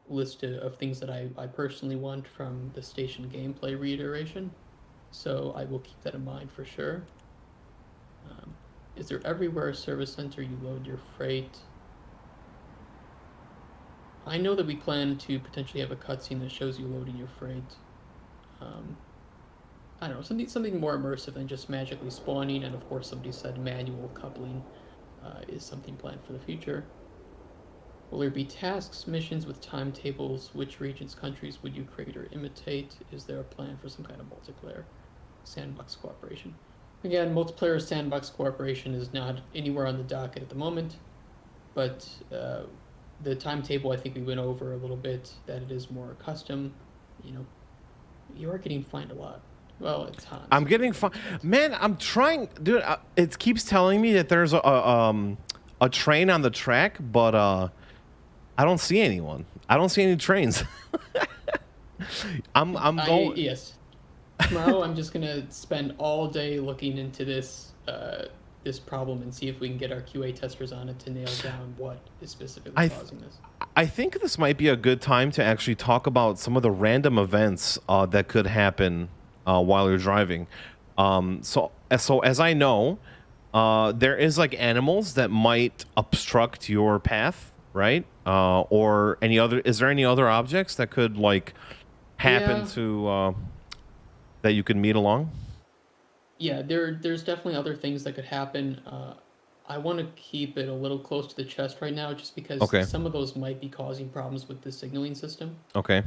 list of things that I personally want from the station gameplay reiteration. So I will keep that in mind for sure. Is there everywhere a service center you load your freight? I know that we plan to potentially have a cutscene that shows you loading your freight. I don't know, something more immersive than just magically spawning, and of course somebody said manual coupling is something planned for the future. Will there be tasks, missions with timetables? Which regions, countries would you create or imitate? Is there a plan for some kind of multiplayer sandbox cooperation? Again, multiplayer sandbox cooperation is not anywhere on the docket at the moment, but the timetable I think we went over a little bit, that it is more custom. You are getting fined a lot. Well, it's hot. I'm getting fined. Man, I'm trying, dude. It keeps telling me that there's a train on the track, but I don't see anyone. I don't see any trains. I'm going. Yes. Tomorrow, I'm just gonna spend all day looking into this problem and see if we can get our QA testers on it to nail down what is specifically causing this. I think this might be a good time to actually talk about some of the random events that could happen while you're driving. So as I know, there is like animals that might obstruct your path, right? Or is there any other objects that could like happen to that you could meet along? Yeah, there's definitely other things that could happen. I want to keep it a little close to the chest right now, just because Okay. some of those might be causing problems with the signaling system. Okay.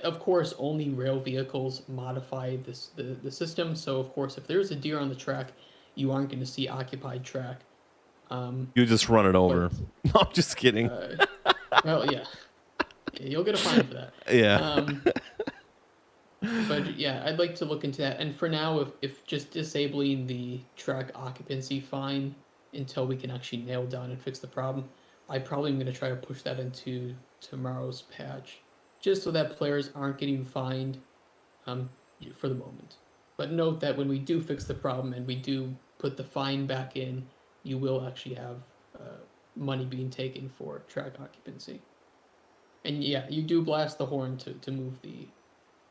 Of course, only rail vehicles modify the system. So of course, if there's a deer on the track, you aren't going to see occupied track. You just run it over. But No, I'm just kidding. well, yeah, you'll get a fine for that. Yeah. But yeah, I'd like to look into that. And for now, if just disabling the track occupancy fine until we can actually nail down and fix the problem, I probably am going to try to push that into tomorrow's patch, just so that players aren't getting fined um, for the moment. But note that when we do fix the problem and we do put the fine back in, you will actually have money being taken for track occupancy. And yeah, you do blast the horn to move the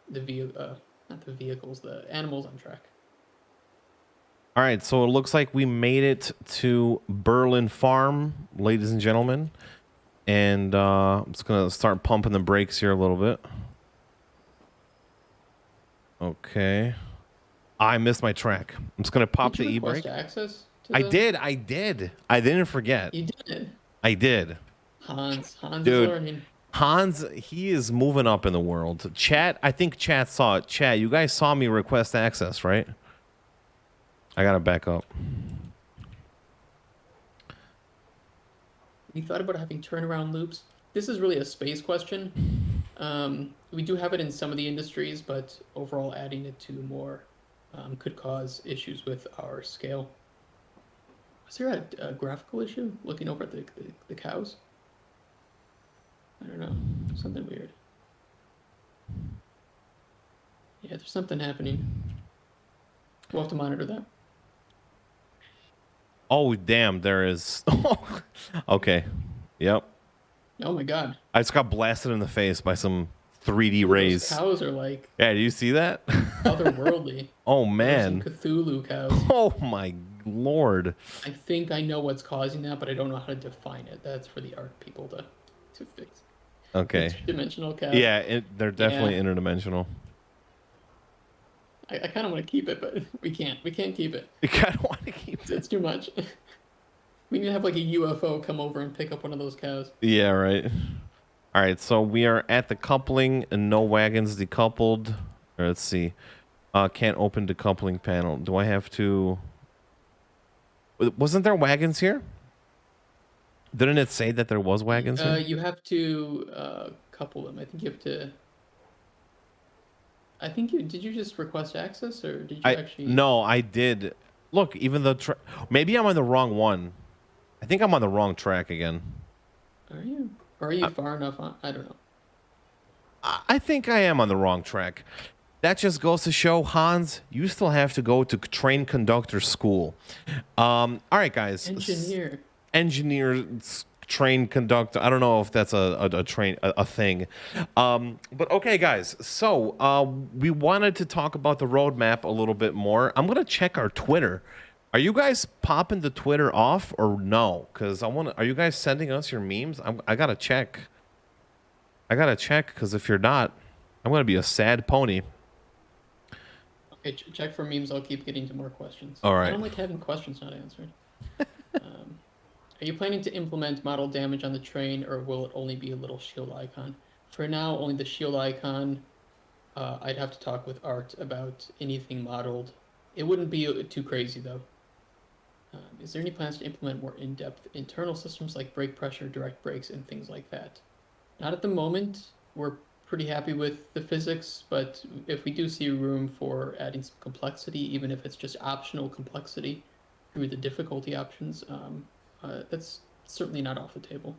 not the vehicles, the animals on track. All right, so it looks like we made it to Berlin Farm, ladies and gentlemen. And I'm just going to start pumping the brakes here a little bit. Okay. I missed my track. I'm just going to pop Did you the request e-brake. access to I the... did. I didn't forget. You did. I did. Hans is Dude, learning. Hans, he is moving up in the world. Chat, I think chat saw it. Chat, you guys saw me request access, right? I got to back up. You thought about having turnaround loops? This is really a space question. We do have it in some of the industries, but overall adding it to more could cause issues with our scale. Was there a graphical issue looking over at the cows? I don't know. Something weird. Yeah, there's something happening. We'll have to monitor that. Oh, damn, there is. Okay. Yep. Oh my god. I just got blasted in the face by some 3D Ooh, rays. those cows are like Yeah, do you see that? otherworldly. Oh, Those are man. some Cthulhu cows. Oh, my lord. I think I know what's causing that, but I don't know how to define it. That's for the art people to fix. Okay. Interdimensional cows. Yeah, they're definitely interdimensional. I kind of want to keep it, but we can't. We can't keep it. You kind of want to keep it. It's too much. We need to have like a UFO come over and pick up one of those cows. Yeah, right. All right, so we are at the coupling and no wagons decoupled. Let's see. Can't open decoupling panel. Do I have to... Wasn't there wagons here? Didn't it say that there was wagons here? You have to couple them. I think you have to... I think did you just request access, or did you actually... No, I did. Look, even the... Maybe I'm on the wrong one. I think I'm on the wrong track again. Are you? Or are you far enough on? I don't know. I think I am on the wrong track. That just goes to show, Hans, you still have to go to train conductor school. All right, guys. Engineer, train conductor. I don't know if that's a thing. But okay, guys. So we wanted to talk about the roadmap a little bit more. I'm gonna check our Twitter. Are you guys popping the Twitter off or no? Because are you guys sending us your memes? I gotta check. I gotta check, because if you're not, I'm gonna be a sad pony. Okay, check for memes. I'll keep getting to more questions. All right. I don't like having questions not answered. Are you planning to implement model damage on the train, or will it only be a little shield icon? For now, only the shield icon. I'd have to talk with Art about anything modeled. It wouldn't be too crazy, though. Is there any plans to implement more in-depth internal systems like brake pressure, direct brakes, and things like that? Not at the moment. We're pretty happy with the physics, but if we do see room for adding some complexity, even if it's just optional complexity through the difficulty options, that's certainly not off the table.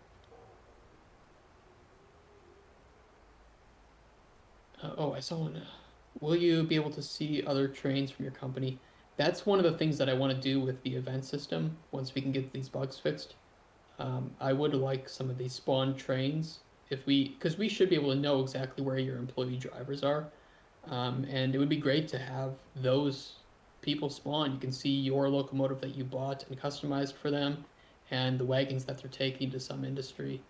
Oh, I saw one. Will you be able to see other trains from your company? That's one of the things that I want to do with the event system once we can get these bugs fixed. I would like some of these spawn trains because we should be able to know exactly where your employee drivers are. And it would be great to have those people spawn. You can see your locomotive that you bought and customized for them, and the wagons that they're taking to some industry.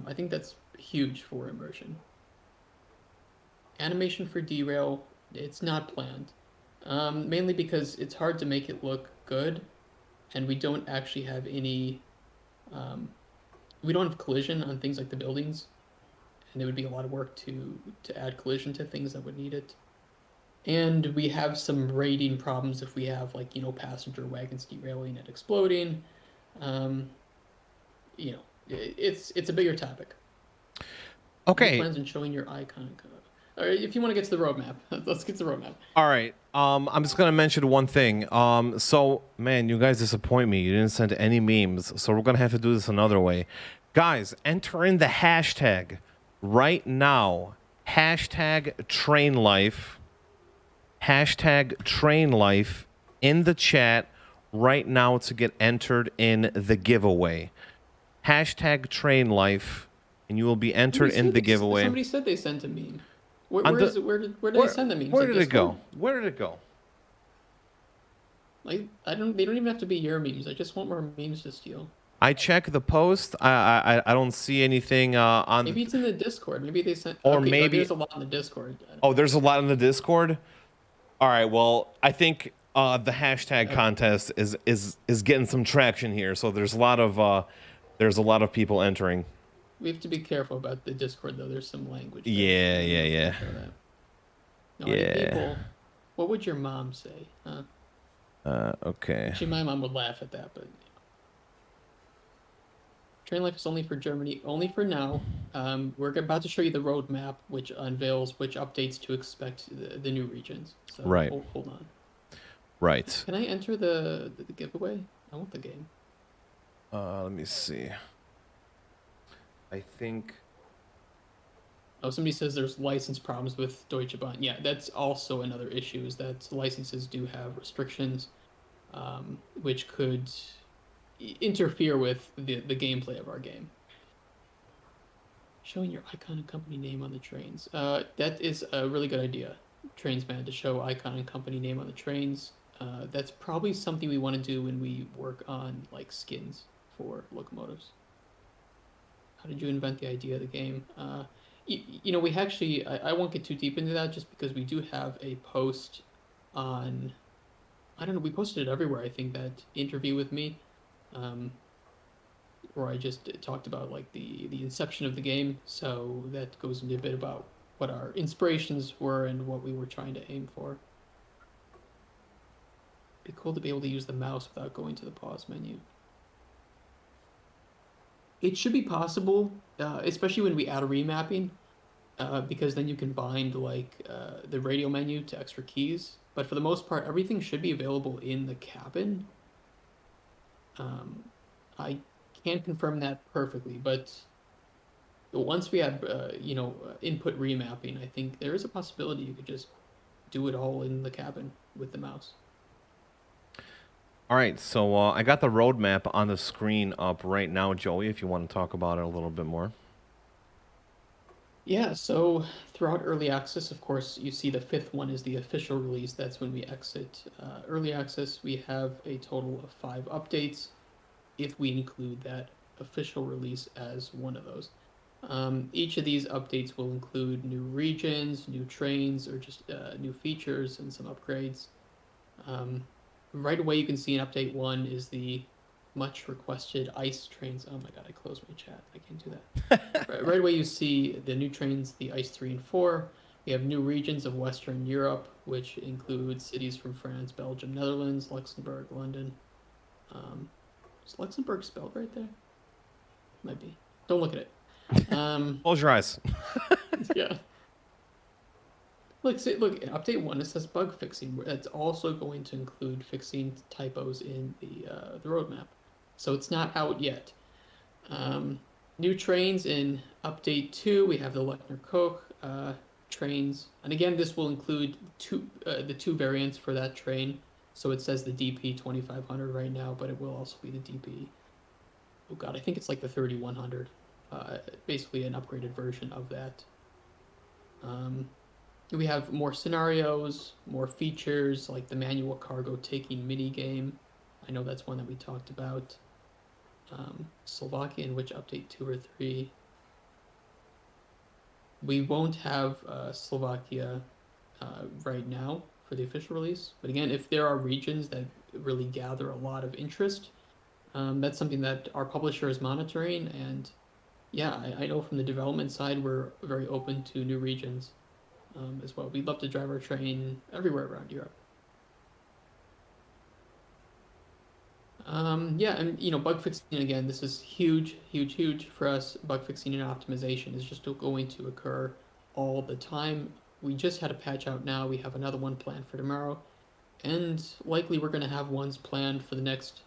I think that's huge for immersion. Animation for derail, it's not planned. Mainly because it's hard to make it look good and we don't actually have any. We don't have collision on things like the buildings, and it would be a lot of work to add collision to things that would need it. And we have some rating problems if we have like passenger wagons derailing and exploding. Um, it's a bigger topic. No Okay. plans on showing your icon. All right, if you want to get to the roadmap, let's get to the roadmap. All right. I'm just gonna mention one thing. So man, you guys disappoint me. You didn't send any memes, so we're gonna have to do this another way. Guys, enter in the hashtag right now. Hashtag train life. Hashtag train life in the chat right now to get entered in the giveaway. Hashtag train life, and you will be entered in the giveaway. Somebody said they sent a meme. Where On the- is it? Where did they send the memes? Where Like did it go? Discord? Where did it go? Like They don't even have to be your memes. I just want more memes to steal. I check the post. I don't see anything on. Maybe it's in the Discord. Maybe they sent. Or okay, maybe- there's a lot in the Discord. Oh, there's a lot in the Discord. All right. Well, I think the hashtag contest is getting some traction here. So there's a lot of people entering. We have to be careful about the Discord though. There's some language. Yeah. No, Yeah. People, what would your mom say? Huh? Okay. Actually, my mom would laugh at that, but train life is only for Germany, only for now. We're about to show you the roadmap, which unveils which updates to expect the new regions. So Right. Hold on. Right. Can I enter the giveaway? I want the game. Let me see. I think. Oh, somebody says there's license problems with Deutsche Bahn. Yeah, that's also another issue, is that licenses do have restrictions, which could interfere with the gameplay of our game. Showing your icon and company name on the trains. That is a really good idea, Trainsman, to show icon and company name on the trains. That's probably something we want to do when we work on like skins for locomotives. How did you invent the idea of the game? We actually, I won't get too deep into that just because we do have a post on, I don't know, we posted it everywhere, I think, that interview with me, where I just talked about like the inception of the game. So that goes into a bit about what our inspirations were and what we were trying to aim for. It'd be cool to be able to use the mouse without going to the pause menu. It should be possible, especially when we add a remapping, because then you can bind like the radio menu to extra keys. But for the most part, everything should be available in the cabin. I can't confirm that perfectly, but once we add, input remapping, I think there is a possibility you could just do it all in the cabin with the mouse. All right, so I got the roadmap on the screen up right now, Joey, if you want to talk about it a little bit more. Yeah, so throughout early access, of course, you see the fifth one is the official release. That's when we exit early access. We have a total of 5 updates, if we include that official release as one of those. Each of these updates will include new regions, new trains, or just new features and some upgrades. Right away, you can see in update 1 is the much requested ice trains. Oh my god, I closed my chat. I can't do that. Right away, you see the new trains, the ice 3 and 4. We have new regions of Western Europe, which includes cities from France, Belgium, Netherlands, Luxembourg, London. Is Luxembourg spelled right there? Might be. Don't look at it. Close your eyes. Yeah. Look, update 1, it says bug fixing. That's also going to include fixing typos in the roadmap. So it's not out yet. New trains in update 2, we have the Lechner Koch trains. And again, this will include the two variants for that train. So it says the DP 2500 right now, but it will also be the DP. Oh god, I think it's like the 3100. Basically an upgraded version of that. We have more scenarios, more features, like the manual cargo taking mini game. I know that's one that we talked about. Slovakia, in which update 2 or 3. We won't have Slovakia right now for the official release. But again, if there are regions that really gather a lot of interest. That's something that our publisher is monitoring, and yeah, I know from the development side, we're very open to new regions as well. We'd love to drive our train everywhere around Europe. Yeah, and bug fixing again, this is huge, huge, huge for us. Bug fixing and optimization is just going to occur all the time. We just had a patch out now. We have another one planned for tomorrow, and likely we're going to have ones planned for the next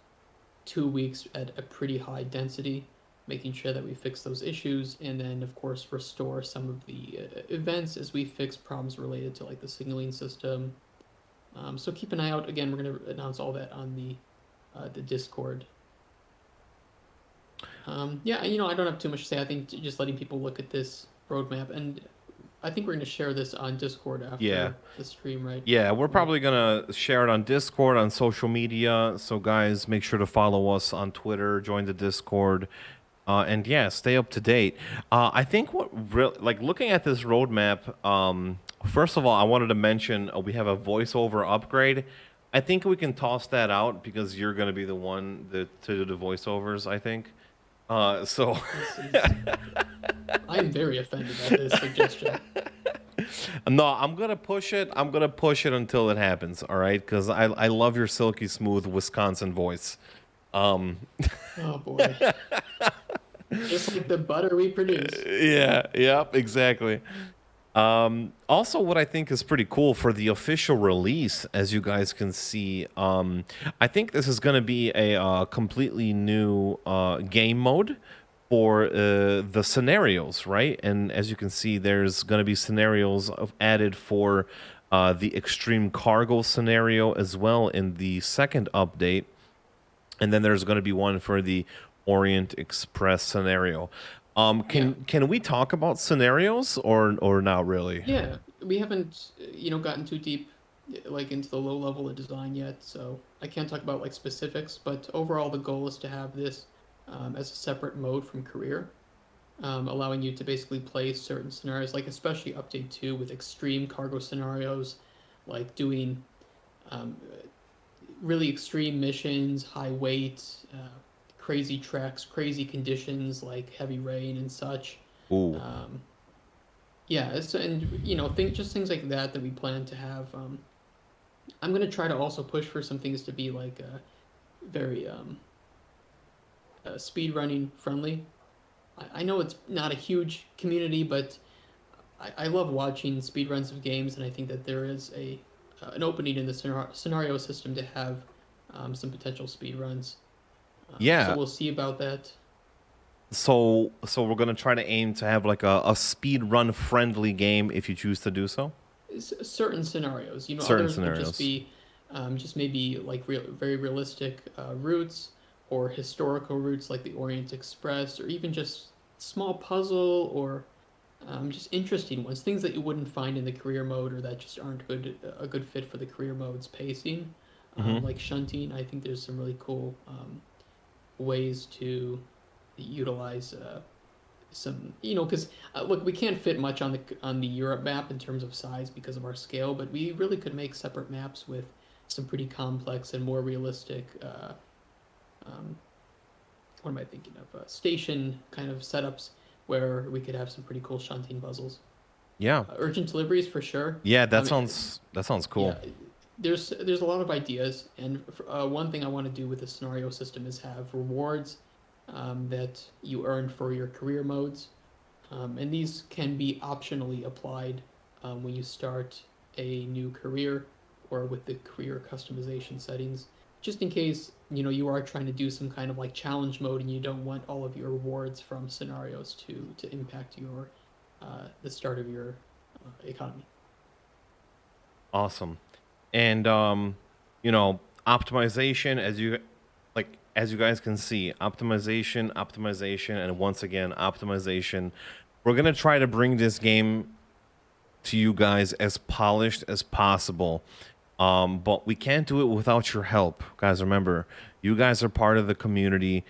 2 weeks at a pretty high density, making sure that we fix those issues, and then of course restore some of the events as we fix problems related to like the signaling system. So keep an eye out. Again, we're going to announce all that on the Discord. Yeah, I don't have too much to say. I think just letting people look at this roadmap, and I think we're going to share this on Discord after the stream, right? Yeah, we're probably going to share it on Discord, on social media. So, guys, make sure to follow us on Twitter, join the Discord, and yeah, stay up to date. I think like looking at this roadmap, first of all, I wanted to mention we have a voiceover upgrade. I think we can toss that out because you're going to be the one to do the voiceovers, I think. So I am very offended at this suggestion. No, I'm gonna push it. I'm gonna push it until it happens. All right, because I love your silky smooth Wisconsin voice. Oh boy, just like the butter we produce. Yeah. Yep. Exactly. Also, what I think is pretty cool for the official release, as you guys can see, I think this is going to be a completely new game mode for the scenarios, right? And as you can see, there's going to be scenarios added for the extreme cargo scenario as well in the second update. And then there's going to be one for the Orient Express scenario. Can we talk about scenarios or not really? Yeah, we haven't gotten too deep like into the low level of design yet, so I can't talk about like specifics. But overall, the goal is to have this as a separate mode from career, allowing you to basically play certain scenarios, like especially update 2 with extreme cargo scenarios, like doing really extreme missions, high weight. Crazy treks, crazy conditions like heavy rain and such. Ooh. Yeah, and just things like that we plan to have. I'm gonna try to also push for some things to be like very speed running friendly. I know it's not a huge community, but I love watching speed runs of games, and I think that there is an opening in the scenario system to have some potential speed runs. Yeah. So we'll see about that. So we're gonna try to aim to have like a speed run friendly game if you choose to do so. Certain scenarios, certain others scenarios. Will just be, just maybe like very realistic routes or historical routes like the Orient Express, or even just small puzzle or just interesting ones, things that you wouldn't find in the career mode or that just aren't a good fit for the career mode's pacing, like shunting. I think there's some really cool ways to utilize some, because look, we can't fit much on the Europe map in terms of size because of our scale, but we really could make separate maps with some pretty complex and more realistic what am I thinking of, station kind of setups where we could have some pretty cool shunting puzzles. Yeah. Urgent deliveries for sure. Yeah, that sounds cool. Yeah, there's a lot of ideas, and one thing I want to do with the scenario system is have rewards that you earn for your career modes, and these can be optionally applied when you start a new career or with the career customization settings, just in case you are trying to do some kind of like challenge mode and you don't want all of your rewards from scenarios to impact your the start of your economy. Awesome. And optimization, as you guys can see, optimization, and once again optimization. We're gonna try to bring this game to you guys as polished as possible, but we can't do it without your help, guys. Remember, you guys are part of the community,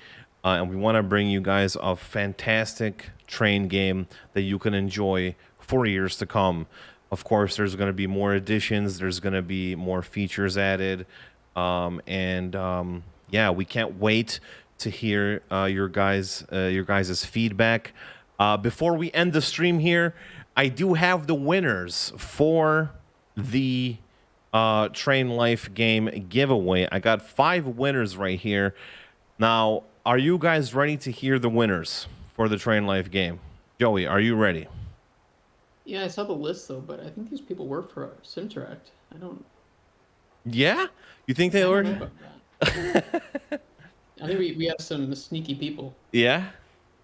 and we want to bring you guys a fantastic train game that you can enjoy for years to come. Of course, there's going to be more additions. There's going to be more features added. Yeah, we can't wait to hear your guys' feedback. Before we end the stream here, I do have the winners for the Train Life game giveaway. I got 5 winners right here. Now, are you guys ready to hear the winners for the Train Life game? Joey, are you ready? Yeah, I saw the list though, but I think these people work for Simteract. Yeah? You think they I don't were? know about that. I think we have some sneaky people. Yeah?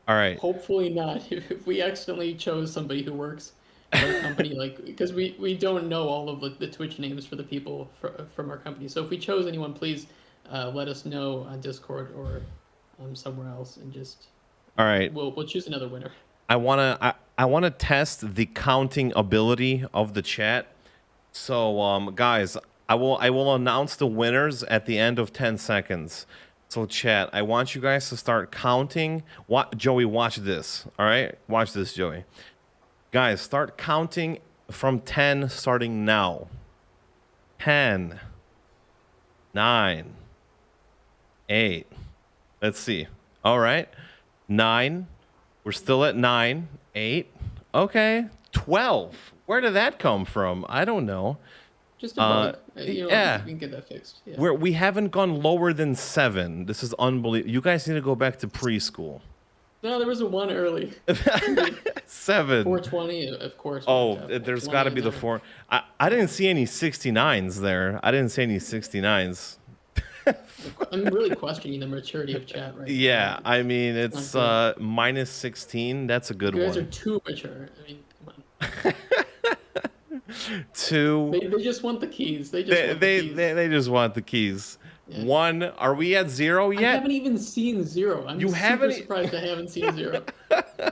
All right. Hopefully not. If we accidentally chose somebody who works at our company, like, because we don't know all of the Twitch names for the people from our company. So if we chose anyone, please let us know on Discord or somewhere else, and just All right. we'll choose another winner. I wanna test the counting ability of the chat. So guys, I will announce the winners at the end of 10 seconds. So chat, I want you guys to start counting. Joey, watch this. All right? Watch this, Joey. Guys, start counting from 10 starting now. 10, 9, 8. Let's see. All right. 9. We're still at 9, 8. Okay. 12. Where did that come from? I don't know. Just a bug. Yeah. We can get that fixed. Yeah. We haven't gone lower than 7. This is unbelievable. You guys need to go back to preschool. No, there was a 1 early. 7. 420, of course. Oh, there's got to be the 4. I didn't see any 69s there. I didn't see any 69s. I'm really questioning the maturity of chat right now. Yeah, I mean, it's minus 16. That's a good You guys one. are too mature. I mean, come on. 2. They just want the keys. They just want the keys. Yeah. 1. Are we at 0 I yet? haven't even seen 0. I'm You super haven't surprised I haven't seen 0.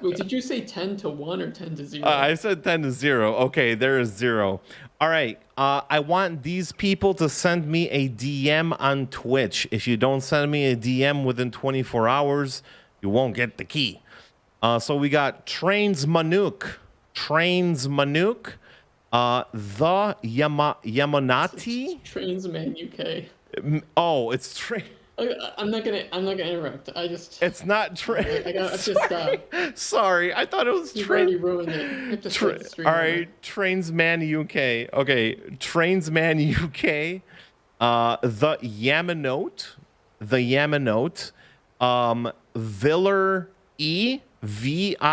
Wait, did you say 10 to 1 or 10 to 0? I said 10 to 0. Okay, there is 0. All right. I want these people to send me a DM on Twitch. If you don't send me a DM within 24 hours, you won't get the key. So we got Trains Manuk, the Yamanati. Trains Man UK. Oh, it's train. I'm not gonna interrupt. It's not train. I have to stop. Sorry, I thought it was You've train. already ruined it. I have to start the stream All over. right, Trainsman UK. Okay, Trainsman UK. The Yamanote. Villar E, VILIR_E.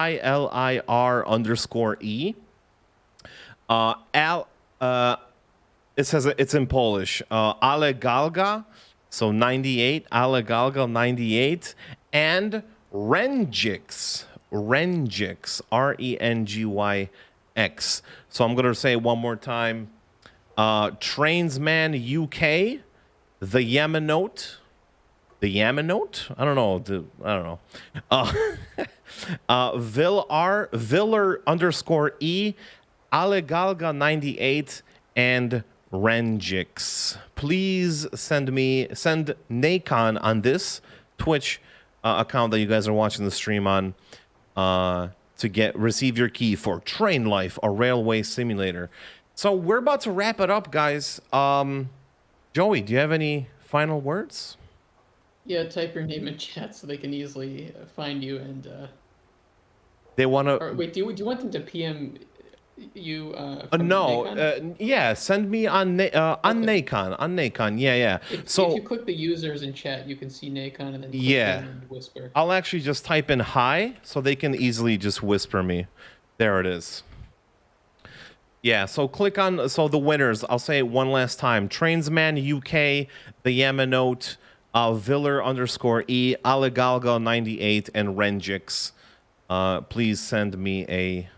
It says it's in Polish. Ale Galga, so 98. Ale Galga 98, and Rengyx, RENGYX. So I'm gonna say it one more time. Trainsman UK, the Yamanote. I don't know. Villar_E, Alegalga 98, and Rengyx. Please send Nacon on this Twitch account that you guys are watching the stream on to receive your key for Train Life, a railway simulator. So we're about to wrap it up, guys. Joey, do you have any final words? Yeah, type your name in chat so they can easily find you and. They want Or to. wait, do you want them to PM you? No. Nacon? Yeah, send me on Nacon. On Nacon. Yeah. If So you click the users in chat, you can see Nacon and then click Yeah. in and whisper. I'll actually just type in hi so they can easily just whisper me. There it is. Yeah, so click on the winners. I'll say it one last time. Trainsman UK, the Yamanote, Villar_E, Alegalga 98, and Rengyx. Please send me a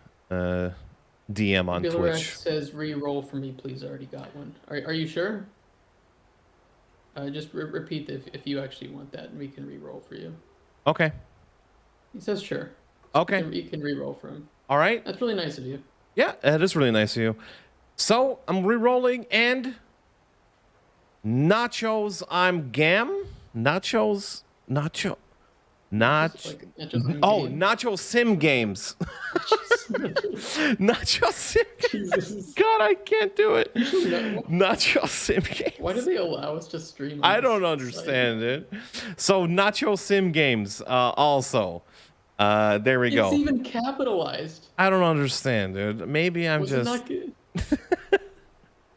DM on Billerx Twitch. says re-roll for me, please. I already got one. Are you sure? Just repeat if you actually want that, and we can re-roll for you. Okay. He says sure. Okay. You can re-roll for him. All right. That's really nice of you. Yeah, that is really nice of you. So I'm re-rolling, and Nachos, I'm Gam. Nacho. Just Nach. like just some Oh, game. Nacho Sim Games. Nacho Sim. Jesus. God, I can't do it. No. Nacho Sim Games. Why do they allow us to stream on I this don't site? understand it. So Nacho Sim Games also. There we It's go. even capitalized. I don't understand, dude. Maybe I'm Was it just. not good?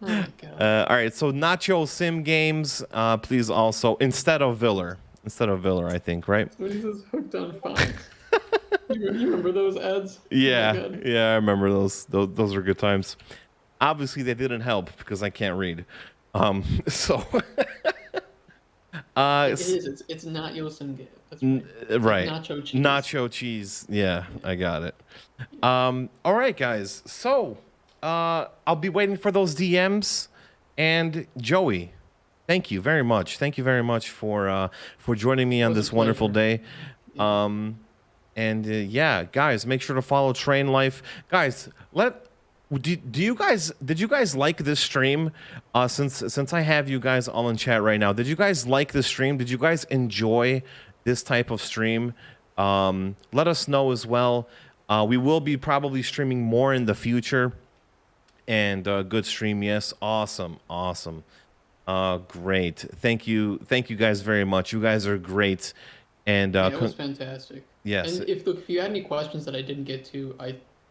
Oh my god. All right, so Nacho Sim Games, please also instead of Viller, I think, right? When he says hooked on phonics. You remember those ads? Yeah, Oh my god. yeah, I remember those. Those are good times. Obviously, they didn't help because I can't read. So. It is. It's not Yosim Game. That's right. It's Right. like nacho cheese. Nacho cheese. Yeah, I got it. All right, guys. So, I'll be waiting for those DMs. And Joey, thank you very much. Thank you very much for joining me on was a this wonderful pleasure. day. And yeah, guys, make sure to follow Train Life. Guys, did you guys like this stream? Since I have you guys all in chat right now, did you guys like this stream? Did you guys enjoy this type of stream? Let us know as well. We will be probably streaming more in the future. And good stream, yes, awesome. Great. Thank you guys very much. You guys are great. And Yeah, it was fantastic. yes. And if you had any questions that I didn't get to,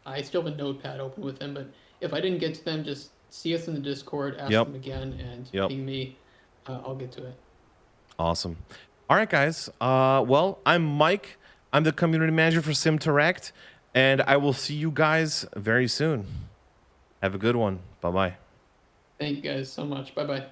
I still have a notepad open with them. But if I didn't get to them, just see us in the Discord, ask them again, and ping me. I'll get to it. Awesome. All right, guys. Well, I'm Mike. I'm the community manager for Simteract, and I will see you guys very soon. Have a good one. Bye-bye. Thank you guys so much. Bye bye.